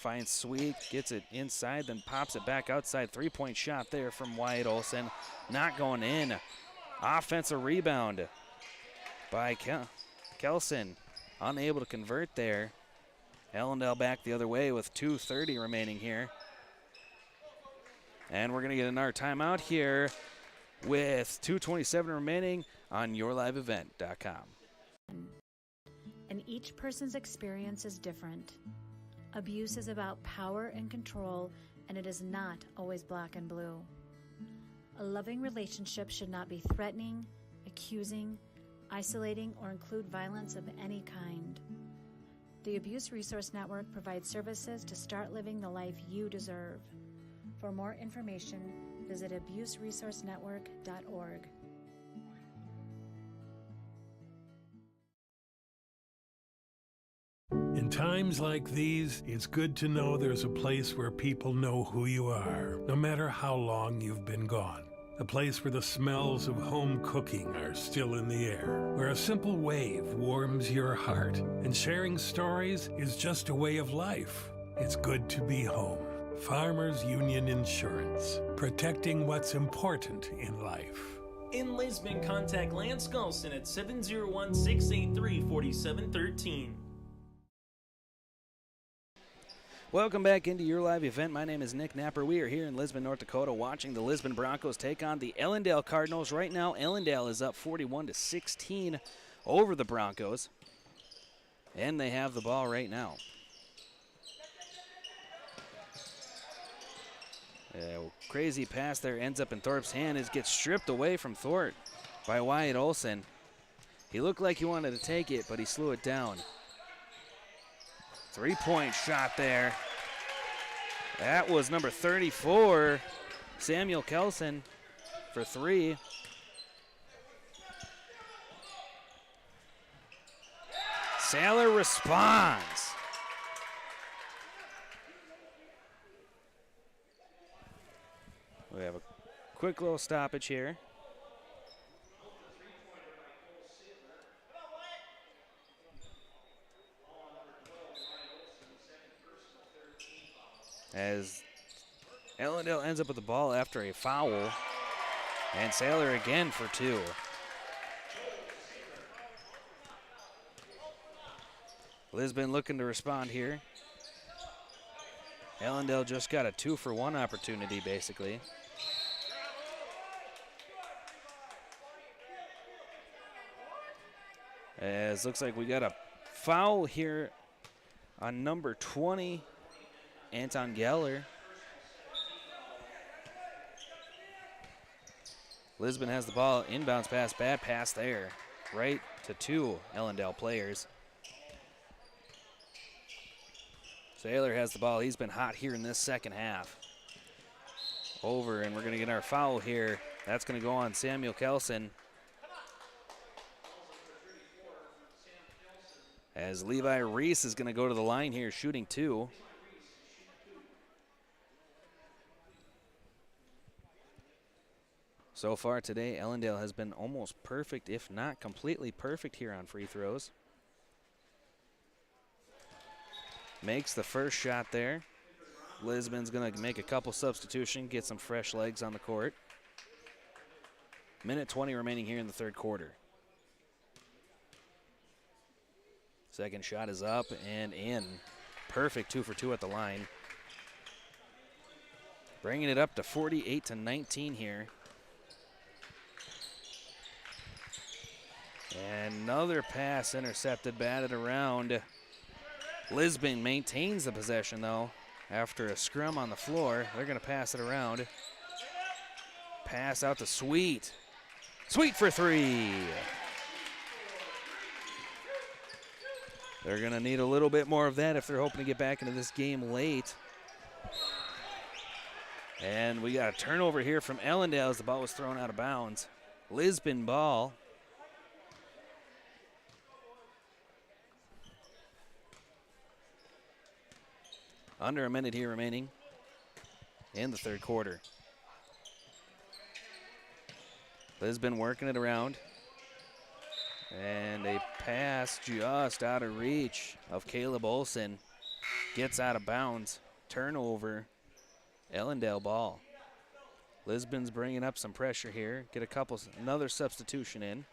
Finds Sweet, gets it inside, then pops it back outside. 3-point shot there from Wyatt Olson. Not going in. Offensive rebound. by Kelson. Unable to convert there. Ellendale back the other way with 2:30 remaining here. And we're going to get another timeout here with 2:27 remaining on yourliveevent.com. And each person's experience is different. Abuse is about power and control, and it is not always black and blue. A loving relationship should not be threatening, accusing, isolating, or include violence of any kind. The Abuse Resource Network provides services to start living the life you deserve. For more information, visit abuseresourcenetwork.org. In times like these, it's good to know there's a place where people know who you are, no matter how long you've been gone. A place where the smells of home cooking are still in the air, where a simple wave warms your heart, and sharing stories is just a way of life. It's good to be home. Farmers Union Insurance, protecting what's important in life. In Lisbon, contact Lance Gulson at 701-683-4713. Welcome back into your live event. My name is Nick Napper. We are here in Lisbon, North Dakota, watching the Lisbon Broncos take on the Ellendale Cardinals. Right now, Ellendale is up 41-16 over the Broncos, and they have the ball right now. Crazy pass there ends up in Thorpe's hand. It gets stripped away from Thorpe by Wyatt Olson. He looked like he wanted to take it, but he slew it down. Three-point shot there. That was number 34, Samuel Kelson, for three. Saylor responds. We have a quick little stoppage here. As Ellendale ends up with the ball after a foul. And Saylor again for two. Lisbon looking to respond here. Ellendale just got a 2-for-1 opportunity, basically. As looks like we got a foul here on number 20, Anton Geller. Lisbon has the ball, inbounds pass, bad pass there, right to two Ellendale players. Saylor has the ball. He's been hot here in this second half. Over, and we're going to get our foul here. That's going to go on Samuel Kelson. As Levi Reese is going to go to the line here, shooting two. So far today, Ellendale has been almost perfect, if not completely perfect here on free throws. Makes the first shot there. Lisbon's going to make a couple substitutions, get some fresh legs on the court. Minute 20 remaining here in the third quarter. Second shot is up and in. Perfect 2-for-2 at the line. Bringing it up to 48-19 here. And another pass intercepted, batted around. Lisbon maintains the possession, though, after a scrum on the floor. They're going to pass it around. Pass out to Sweet. Sweet for three. They're going to need a little bit more of that if they're hoping to get back into this game late. And we got a turnover here from Ellendale as the ball was thrown out of bounds. Lisbon ball. Under a minute here remaining in the third quarter. Lisbon working it around. And a pass just out of reach of Caleb Olson. Gets out of bounds. Turnover. Ellendale ball. Lisbon's bringing up some pressure here. Get another substitution in.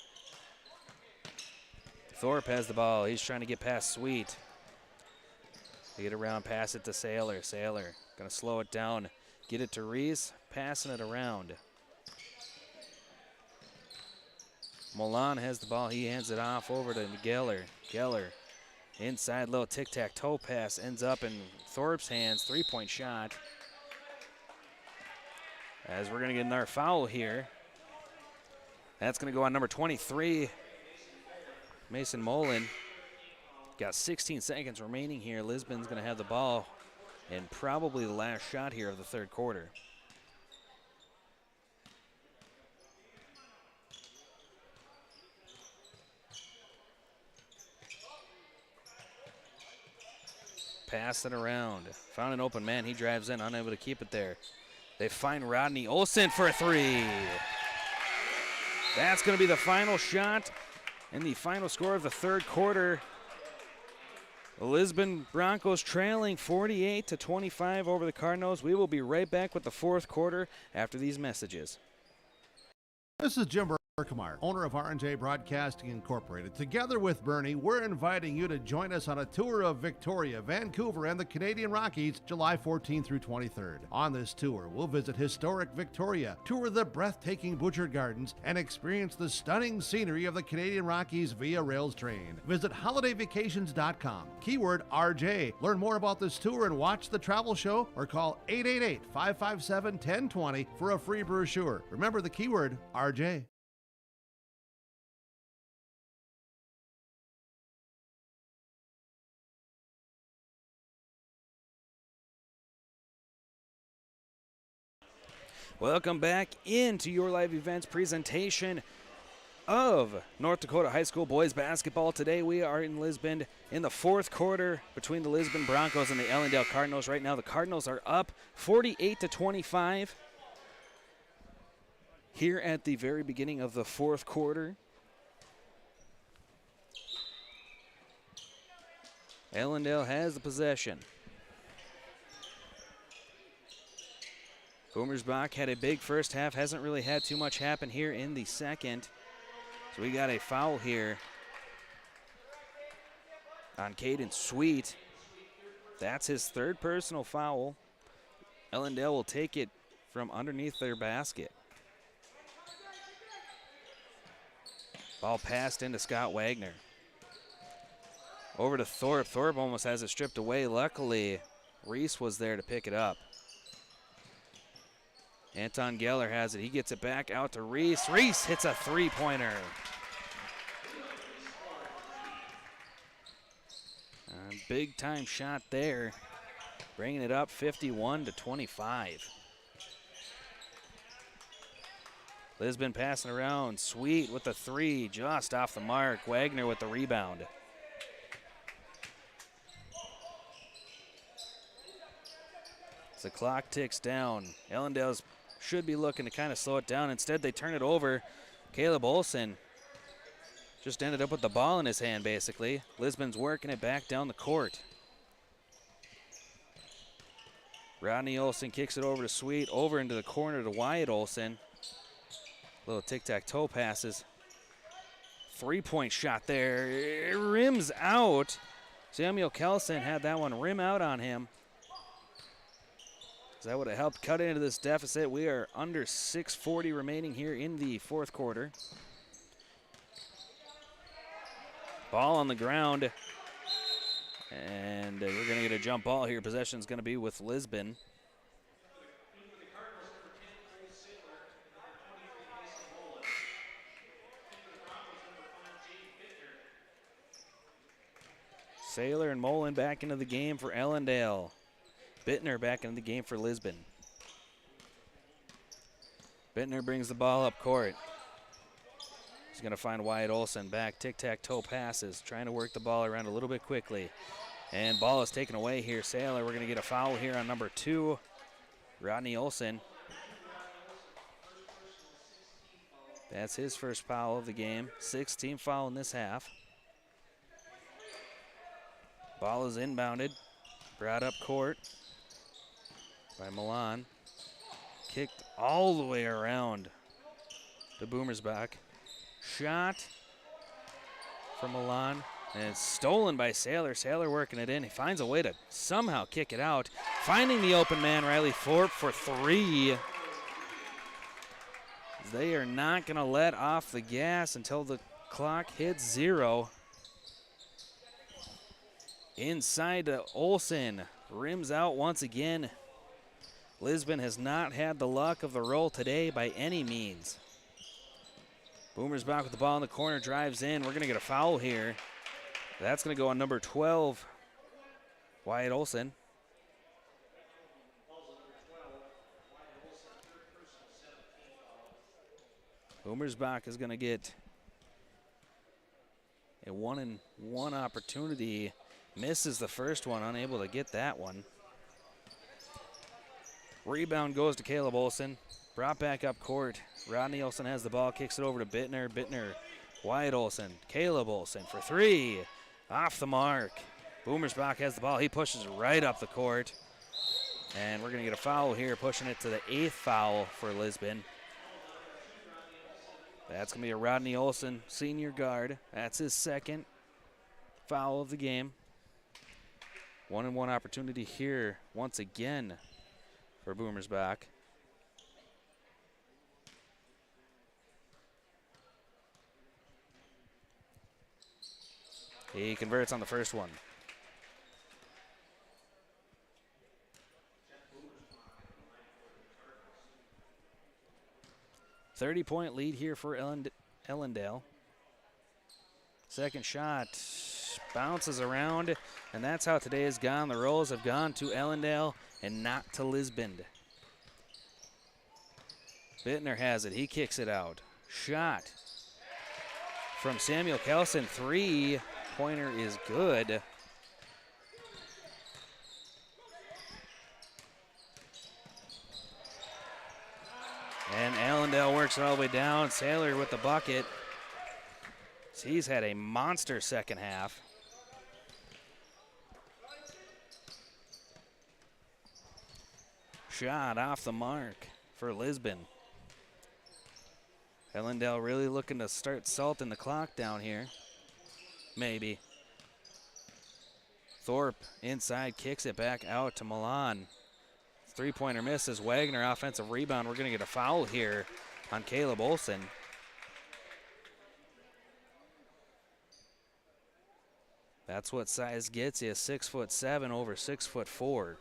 Thorpe has the ball. He's trying to get past Sweet. They get around, pass it to Saylor. Saylor going to slow it down. Get it to Reese, passing it around. Milan has the ball. He hands it off over to Geller. Geller, inside little tic-tac-toe pass, ends up in Thorpe's hands. Three-point shot. As we're going to get another foul here. That's going to go on number 23, Mason Mullen. Got 16 seconds remaining here. Lisbon's going to have the ball and probably the last shot here of the third quarter. Pass it around. Found an open man. He drives in, unable to keep it there. They find Rodney Olson for a three. That's going to be the final shot and the final score of the third quarter. The Lisbon Broncos trailing 48-25 over the Cardinals. We will be right back with the fourth quarter after these messages. This is Jim Berkemeyer, owner of R&J Broadcasting Incorporated. Together with Bernie, we're inviting you to join us on a tour of Victoria, Vancouver, and the Canadian Rockies, July 14th through 23rd. On this tour, we'll visit historic Victoria, tour the breathtaking Butchert Gardens, and experience the stunning scenery of the Canadian Rockies via rails train. Visit holidayvacations.com, keyword RJ. Learn more about this tour and watch the travel show, or call 888-557-1020 for a free brochure. Remember the keyword RJ. Welcome back into your live events presentation of North Dakota High School boys basketball. Today we are in Lisbon in the fourth quarter between the Lisbon Broncos and the Ellendale Cardinals. Right now the Cardinals are up 48-25 here at the very beginning of the fourth quarter. Ellendale has the possession. Boomersbach had a big first half, hasn't really had too much happen here in the second. So we got a foul here on Caden Sweet. That's his third personal foul. Ellendale will take it from underneath their basket. Ball passed into Scott Wagner. Over to Thorpe. Thorpe almost has it stripped away. Luckily, Reese was there to pick it up. Anton Geller has it. He gets it back out to Reese. Reese hits a three-pointer. Big-time shot there. Bringing it up 51-25. Lisbon passing around. Sweet with the three, just off the mark. Wagner with the rebound. As the clock ticks down, Ellendale's should be looking to kind of slow it down. Instead, they turn it over. Caleb Olson just ended up with the ball in his hand, basically. Lisbon's working it back down the court. Rodney Olson kicks it over to Sweet, over into the corner to Wyatt Olson. Little tic-tac-toe passes. Three-point shot there. It rims out. Samuel Kelson had that one rim out on him. That would have helped cut into this deficit. We are under 6:40 remaining here in the fourth quarter. Ball on the ground. And we're going to get a jump ball here. Possession's going to be with Lisbon. Saylor and Mullen back into the game for Ellendale. Bittner back into the game for Lisbon. Bittner brings the ball up court. He's going to find Wyatt Olson back. Tic-tac-toe passes, trying to work the ball around a little bit quickly. And ball is taken away here. Saylor, we're going to get a foul here on number 2, Rodney Olson. That's his first foul of the game. 6th team foul in this half. Ball is inbounded, brought up court by Milan. Kicked all the way around to Boomersbach. Shot from Milan. And it's stolen by Saylor. Saylor working it in. He finds a way to somehow kick it out. Finding the open man, Riley Thorpe, for 3. They are not going to let off the gas until the clock hits 0. Inside to Olsen. Rims out once again. Lisbon has not had the luck of the roll today by any means. Boomer's back with the ball in the corner, drives in. We're going to get a foul here. That's going to go on number 12, Wyatt Olsen. Boomersbach is going to get a 1-and-1 opportunity. Misses the first one, unable to get that one. Rebound goes to Caleb Olsen. Brought back up court. Rodney Olsen has the ball, kicks it over to Bittner. Bittner, Wyatt Olsen, Caleb Olsen for 3. Off the mark. Boomersbach has the ball. He pushes right up the court. And we're going to get a foul here, pushing it to the 8th foul for Lisbon. That's going to be a Rodney Olsen senior guard. That's his 2nd foul of the game. 1-and-1 opportunity here once again for Boomersbach. He converts on the first one. .30-point lead here for Ellendale. Second shot bounces around, and that's how today has gone. The rolls have gone to Ellendale and not to Lisbon. Bittner has it. He kicks it out. Shot from Samuel Kelson. 3-pointer is good. And Allendale works it all the way down. Saylor with the bucket. He's had a monster second half. Shot off the mark for Lisbon. Ellendale really looking to start salting the clock down here. Maybe. Thorpe inside, kicks it back out to Milan. 3-pointer misses. Wagner offensive rebound. We're going to get a foul here on Caleb Olsen. That's what size gets you, 6'7" over 6'4".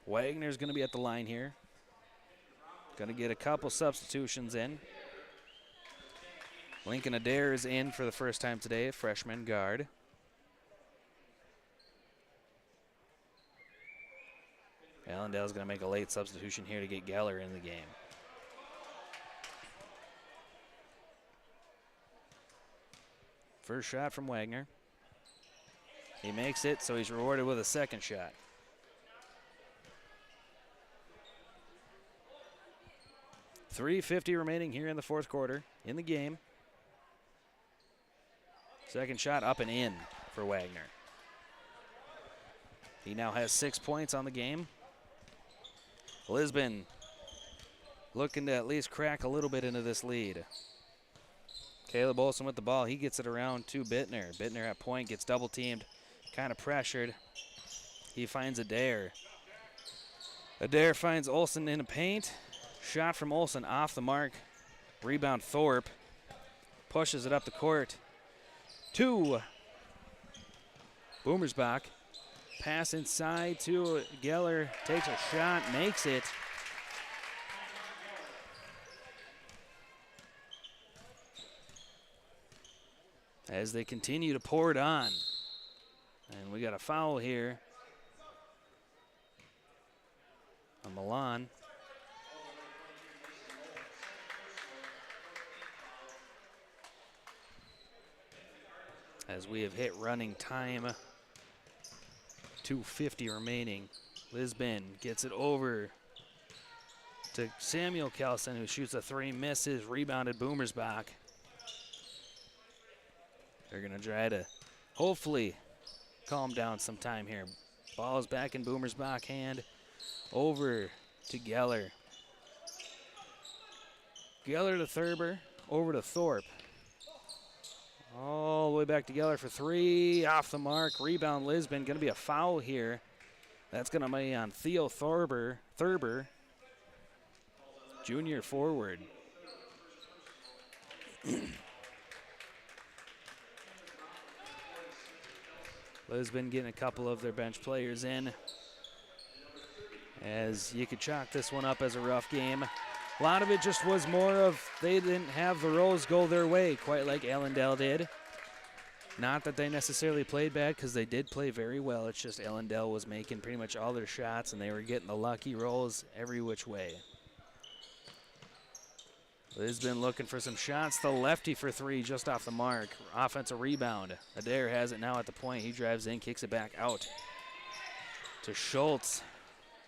Wagner's going to be at the line here. Going to get a couple substitutions in. Lincoln Adair is in for the first time today, freshman guard. Allendale's going to make a late substitution here to get Geller in the game. First shot from Wagner. He makes it, so he's rewarded with a second shot. .350 remaining here in the fourth quarter in the game. Second shot up and in for Wagner. He now has 6 points on the game. Lisbon looking to at least crack a little bit into this lead. Caleb Olsen with the ball. He gets it around to Bittner. Bittner at point, gets double teamed, kind of pressured. He finds Adair. Adair finds Olsen in the paint. Shot from Olsen off the mark. Rebound Thorpe. Pushes it up the court. 2. Boomersbach. Pass inside to Geller. Takes a shot, makes it. As they continue to pour it on. And we got a foul here on Milan. As we have hit running time, 2:50 remaining. Lisbon gets it over to Samuel Kelson, who shoots a 3, misses, rebounded Boomersbach. They're going to try to hopefully calm down some time here. Ball is back in Boomersbach hand, over to Geller. Geller to Thurber, over to Thorpe. All the way back to Geller for three, off the mark. Rebound Lisbon, going to be a foul here. That's going to be on Theo Thurber, junior forward. Lisbon getting a couple of their bench players in, as you could chalk this one up as a rough game. A lot of it just was more of they didn't have the rolls go their way, quite like Ellendale did. Not that they necessarily played bad, because they did play very well. It's just Ellendale was making pretty much all their shots, and they were getting the lucky rolls every which way. Lisbon looking for some shots. The lefty for three, just off the mark. Offensive rebound. Adair has it now at the point. He drives in, kicks it back out to Schultz.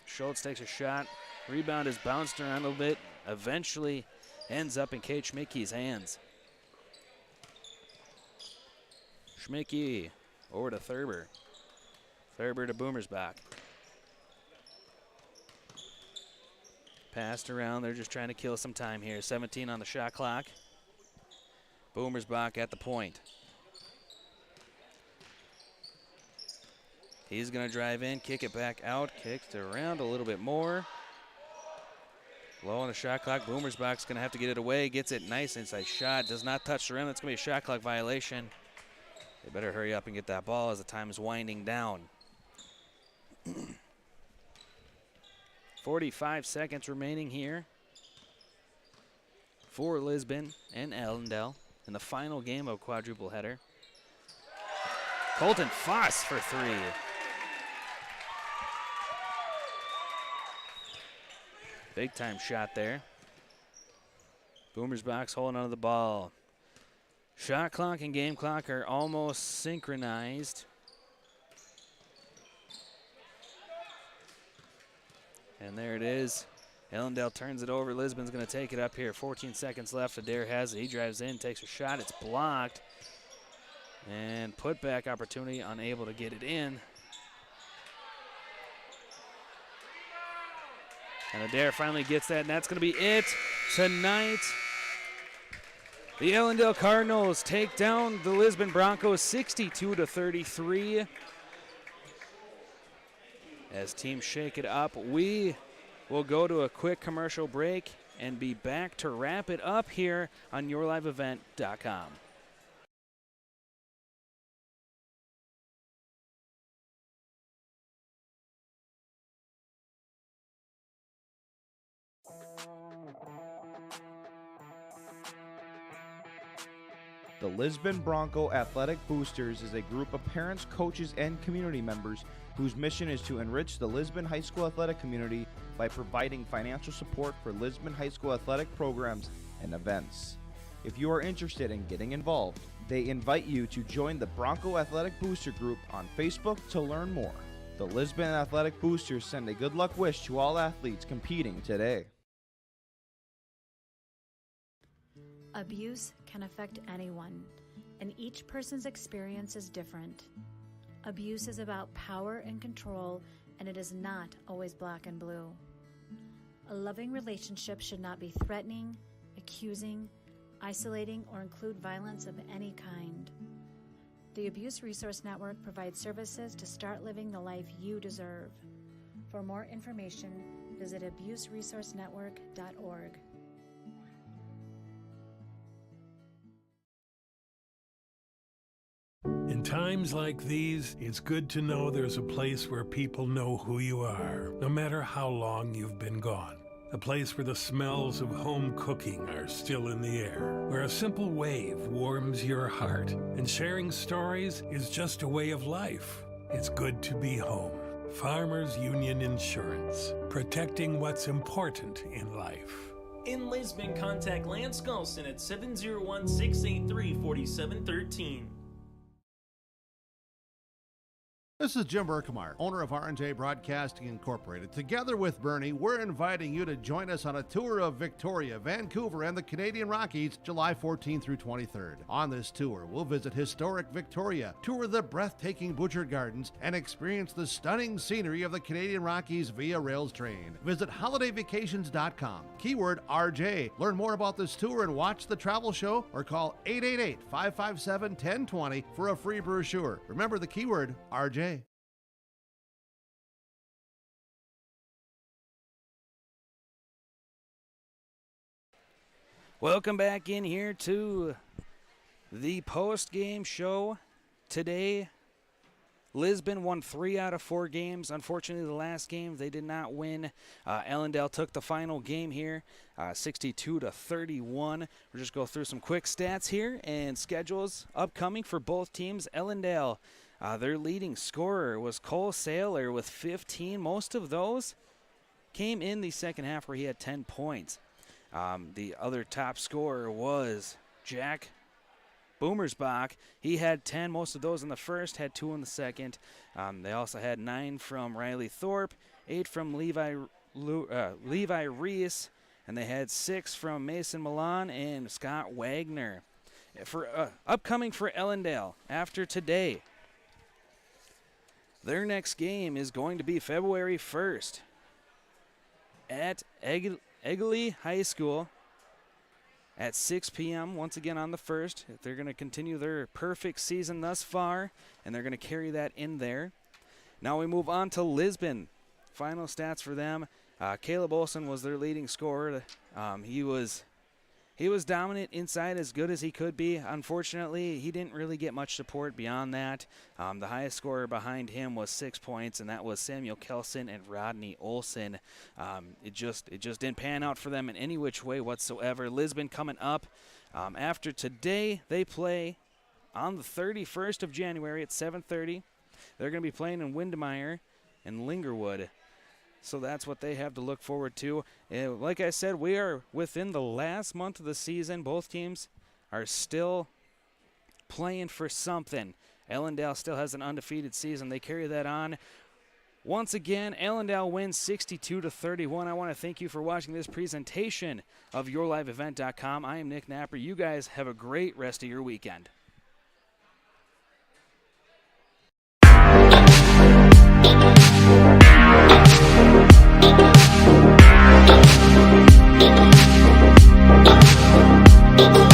Schultz takes a shot. Rebound is bounced around a little bit. Eventually ends up in Kate Schmicke's hands. Schmicke over to Thurber. Thurber to Boomersbach. Passed around. They're just trying to kill some time here. 17 on the shot clock. Boomersbach at the point. He's going to drive in, kick it back out, kicked around a little bit more. Low on the shot clock. Boomersbach's going to have to get it away. Gets it nice inside shot. Does not touch the rim. That's going to be a shot clock violation. They better hurry up and get that ball as the time is winding down. 45 seconds remaining here for Lisbon and Ellendale in the final game of quadruple header. Colton Foss for three. Big time shot there. Boomersbach's holding onto the ball. Shot clock and game clock are almost synchronized. And there it is. Ellendale turns it over. Lisbon's going to take it up here. 14 seconds left. Adair has it. He drives in, takes a shot. It's blocked. And put back opportunity, unable to get it in. And Adair finally gets that, and that's going to be it tonight. The Ellendale Cardinals take down the Lisbon Broncos 62-33. As teams shake it up, we will go to a quick commercial break and be back to wrap it up here on yourliveevent.com. The Lisbon Bronco Athletic Boosters is a group of parents, coaches, and community members whose mission is to enrich the Lisbon High School athletic community by providing financial support for Lisbon High School athletic programs and events. If you are interested in getting involved, they invite you to join the Bronco Athletic Booster Group on Facebook to learn more. The Lisbon Athletic Boosters send a good luck wish to all athletes competing today. Abuse can affect anyone, and each person's experience is different. Abuse is about power and control, and it is not always black and blue. A loving relationship should not be threatening, accusing, isolating, or include violence of any kind. The Abuse Resource Network provides services to start living the life you deserve. For more information, visit abuseresourcenetwork.org. In times like these, it's good to know there's a place where people know who you are, no matter how long you've been gone. A place where the smells of home cooking are still in the air, where a simple wave warms your heart, and sharing stories is just a way of life. It's good to be home. Farmers Union Insurance, protecting what's important in life. In Lisbon, contact Lance Gulson at 701-683-4713. This is Jim Berkemeier, owner of R&J Broadcasting Incorporated. Together with Bernie, we're inviting you to join us on a tour of Victoria, Vancouver, and the Canadian Rockies, July 14th through 23rd. On this tour, we'll visit historic Victoria, tour the breathtaking Butchert Gardens, and experience the stunning scenery of the Canadian Rockies via rails train. Visit holidayvacations.com. Keyword RJ. Learn more about this tour and watch the travel show, or call 888-557-1020 for a free brochure. Remember the keyword RJ. Welcome back in here to the post-game show. Today, Lisbon won 3 out of 4 games. Unfortunately, the last game they did not win. Ellendale took the final game here, 62-31. We'll just go through some quick stats here and schedules upcoming for both teams. Ellendale, their leading scorer was Cole Saylor with 15. Most of those came in the second half where he had 10 points. The other top scorer was Jack Boomersbach. He had 10, most of those in the first, had 2 in the second. They also had 9 from Riley Thorpe, 8 from Levi Reese, and they had 6 from Mason Milan and Scott Wagner. For upcoming for Ellendale after today, their next game is going to be February 1st at Ellendale High School at 6 p.m. once again on the 1st. They're going to continue their perfect season thus far, and they're going to carry that in there. Now we move on to Lisbon. Final stats for them. Caleb Olson was their leading scorer. He was dominant inside, as good as he could be. Unfortunately, he didn't really get much support beyond that. The highest scorer behind him was 6 points, and that was Samuel Kelson and Rodney Olson. It just didn't pan out for them in any which way whatsoever. Lisbon coming up after today. They play on the 31st of January at 7:30. They're going to be playing in Windermere and Lingerwood. So that's what they have to look forward to. Like I said, we are within the last month of the season. Both teams are still playing for something. Ellendale still has an undefeated season. They carry that on. Once again, Ellendale wins 62-31. I want to thank you for watching this presentation of YourLiveEvent.com. I am Nick Napper. You guys have a great rest of your weekend. We'll be right back.